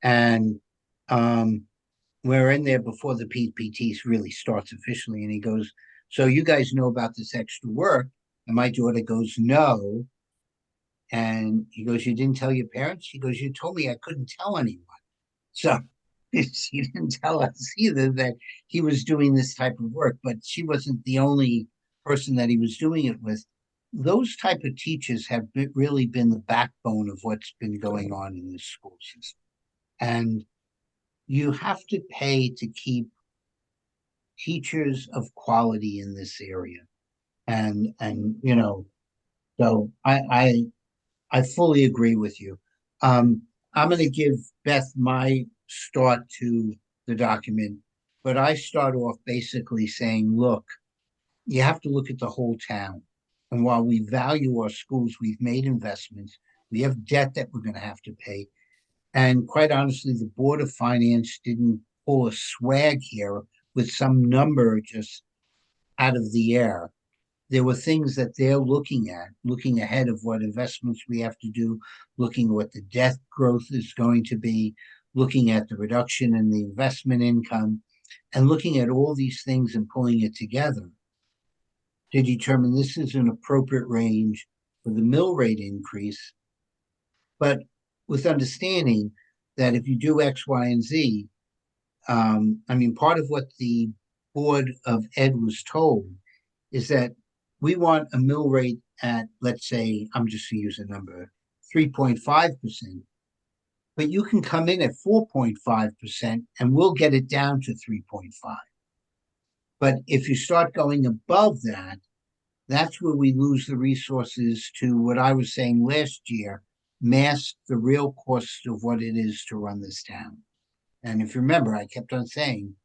And we're in there before the PPT really starts officially. And he goes, "So you guys know about this extra work?" And my daughter goes, "No." And he goes, "You didn't tell your parents?" She goes, "You told me I couldn't tell anyone." So she didn't tell us either that he was doing this type of work, but she wasn't the only person that he was doing it with. Those type of teachers have really been the backbone of what's been going on in the school system. And you have to pay to keep teachers of quality in this area. And you know, so I fully agree with you. I'm going to give Beth my start to the document, but I start off basically saying, look, you have to look at the whole town. And while we value our schools, we've made investments. We have debt that we're going to have to pay. And quite honestly, the Board of Finance didn't pull a swag here with some number just out of the air. There were things that they're looking at, looking ahead of what investments we have to do, looking at what the debt growth is going to be, looking at the reduction in the investment income, and looking at all these things and pulling it together to determine this is an appropriate range for the mill rate increase, but with understanding that if you do X, Y, and Z, I mean, part of what the Board of Ed was told is that we want a mill rate at, let's say, I'm just going to use a number, 3.5%, but you can come in at 4.5% and we'll get it down to 3.5. But if you start going above that, that's where we lose the resources to what I was saying last year, mask the real cost of what it is to run this town. And if you remember, I kept on saying,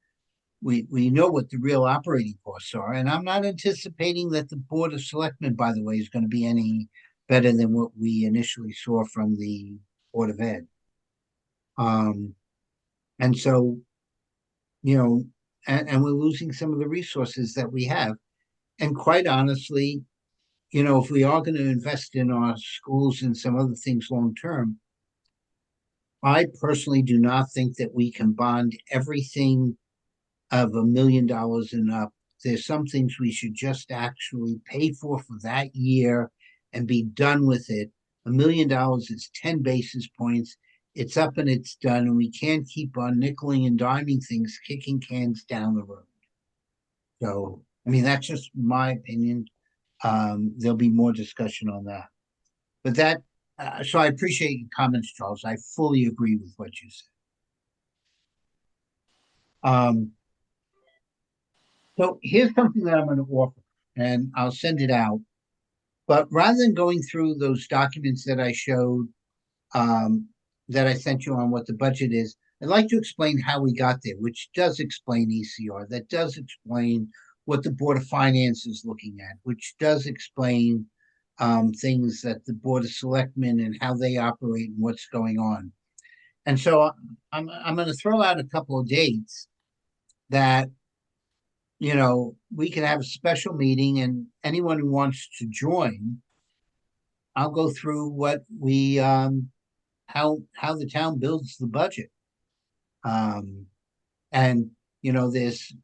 we know what the real operating costs are, and I'm not anticipating that the Board of Selectmen, by the way, is going to be any better than what we initially saw from the Board of Ed. And so, you know, and we're losing some of the resources that we have. And quite honestly, you know, if we are going to invest in our schools and some other things long term, I personally do not think that we can bond everything of $1 million and up. There's some things we should just actually pay for that year and be done with it. $1 million is 10 basis points. It's up and it's done, and we can't keep on nickeling and diming things, kicking cans down the road. So, I mean, that's just my opinion. There'll be more discussion on that. But that, so I appreciate your comments, Charles. I fully agree with what you said. So here's something that I'm going to offer, and I'll send it out. But rather than going through those documents that I showed, that I sent you on what the budget is, I'd like to explain how we got there, which does explain ECR, that does explain what the Board of Finance is looking at, which does explain things that the Board of Selectmen and how they operate and what's going on. And so I'm going to throw out a couple of dates that, you know, we can have a special meeting, and anyone who wants to join, I'll go through what we how the town builds the budget. And you know,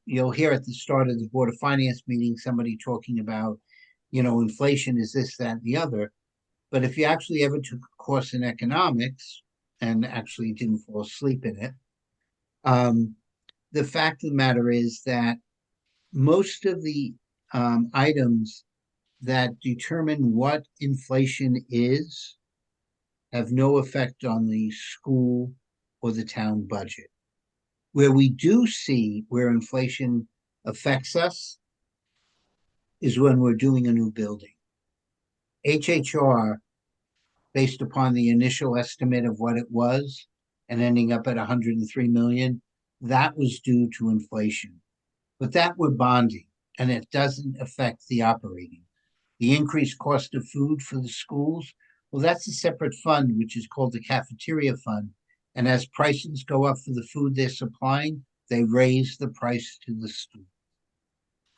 you'll hear at the start of the Board of Finance meeting somebody talking about, you know, inflation is this, that, and the other. But if you actually ever took a course in economics and actually didn't fall asleep in it, the fact of the matter is that most of the items that determine what inflation is have no effect on the school or the town budget. Where we do see where inflation affects us is when we're doing a new building. HHR, based upon the initial estimate of what it was and ending up at 103 million, that was due to inflation. But that we're bonding, and it doesn't affect the operating. The increased cost of food for the schools, well, that's a separate fund, which is called the cafeteria fund. And as prices go up for the food they're supplying, they raise the price to the school.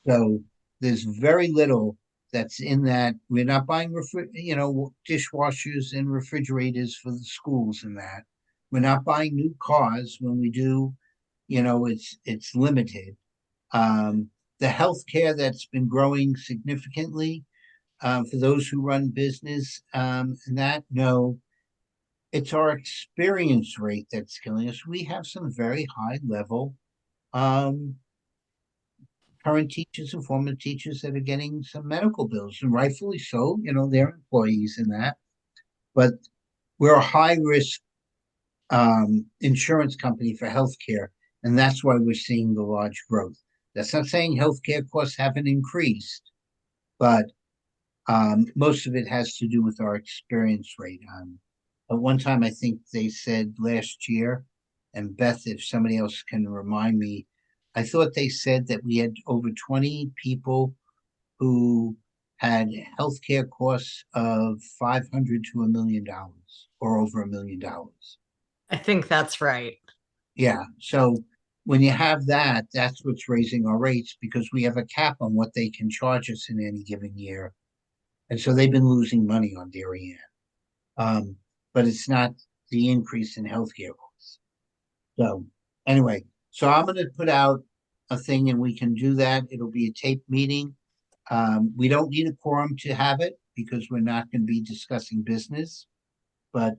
So there's very little that's in that. We're not buying dishwashers and refrigerators for the schools and that. We're not buying new cars. When we do, it's limited. The healthcare that's been growing significantly, for those who run business, and that, no, it's our experience rate that's killing us. We have some very high level current teachers and former teachers that are getting some medical bills, and rightfully so. They're employees in that, but we're a high risk insurance company for healthcare, and that's why we're seeing the large growth. That's not saying healthcare costs haven't increased, but most of it has to do with our experience rate. At one time, I think they said last year, and Beth, if somebody else can remind me, I thought they said that we had over 20 people who had healthcare costs of $500 to $1 million, or over $1 million. I think that's right. Yeah. So when you have that, that's what's raising our rates, because we have a cap on what they can charge us in any given year. And so they've been losing money on Darien. But it's not the increase in healthcare costs. So anyway, so I'm going to put out a thing, and we can do that. It'll be a taped meeting. We don't need a quorum to have it, because we're not going to be discussing business. But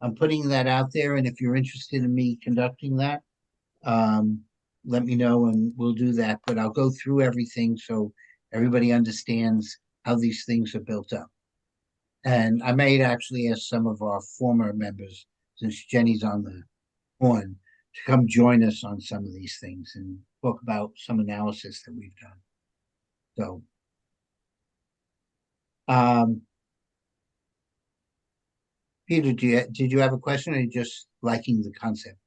I'm putting that out there, and if you're interested in me conducting that, let me know and we'll do that. But I'll go through everything so everybody understands how these things are built up. And I may actually ask some of our former members, since Jenny's on the horn, to come join us on some of these things and talk about some analysis that we've done. So, Peter, did you have a question, or are you just liking the concept?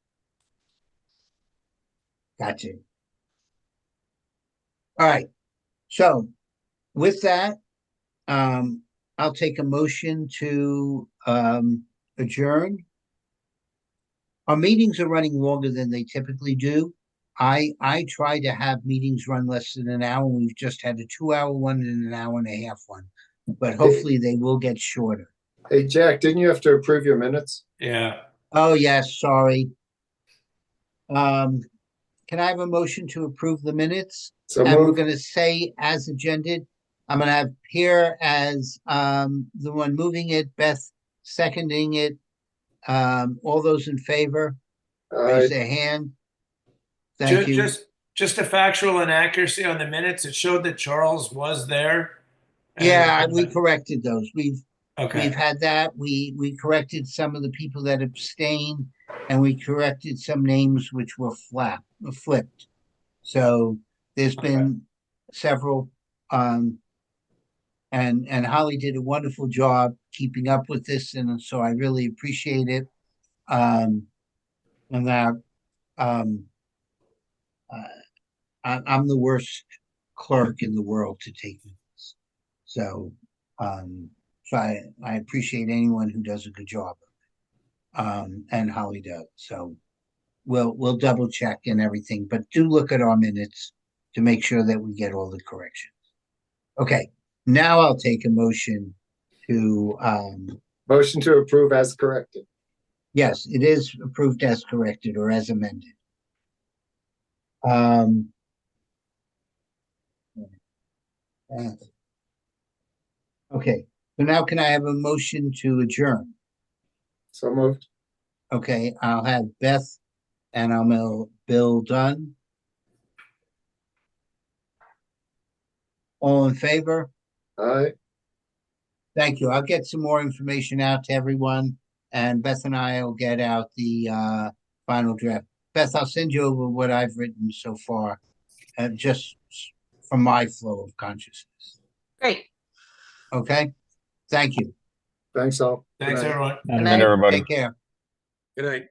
Gotcha. All right. So with that, I'll take a motion to adjourn. Our meetings are running longer than they typically do. I try to have meetings run less than an hour. We've just had a 2-hour one and an hour and a half one, but hopefully they will get shorter. Hey, Jack, didn't you have to approve your minutes? Yeah. Oh, yes, sorry. Can I have a motion to approve the minutes? So And we're moved. going to say as agended. I'm going to have Pierre as the one moving it, Beth seconding it. All those in favor, raise their hand. Thank you. Just a factual inaccuracy on the minutes. It showed that Charles was there. Yeah, and, we corrected those. We've okay. had that. We corrected some of the people that abstained, and we corrected some names which were flipped. So there's been several, and Holly did a wonderful job keeping up with this, and so I really appreciate it. And that I'm the worst clerk in the world to take minutes. So I appreciate anyone who does a good job of it. And Holly does. So we'll double check and everything, but do look at our minutes to make sure that we get all the corrections. Okay, now I'll take a motion to Motion to approve as corrected. yes, it is approved as corrected or as amended. Okay, so now can I have a motion to adjourn? So moved. Okay, I'll have Beth and I'll mail Bill done. All in favor? Aye. Thank you. I'll get some more information out to everyone, and Beth and I will get out the final draft. Beth, I'll send you over what I've written so far, just from my flow of consciousness. Great. Okay? Thank you. Thanks all. Thanks, Good night. everyone. Good And night. everybody. Take care. Good night.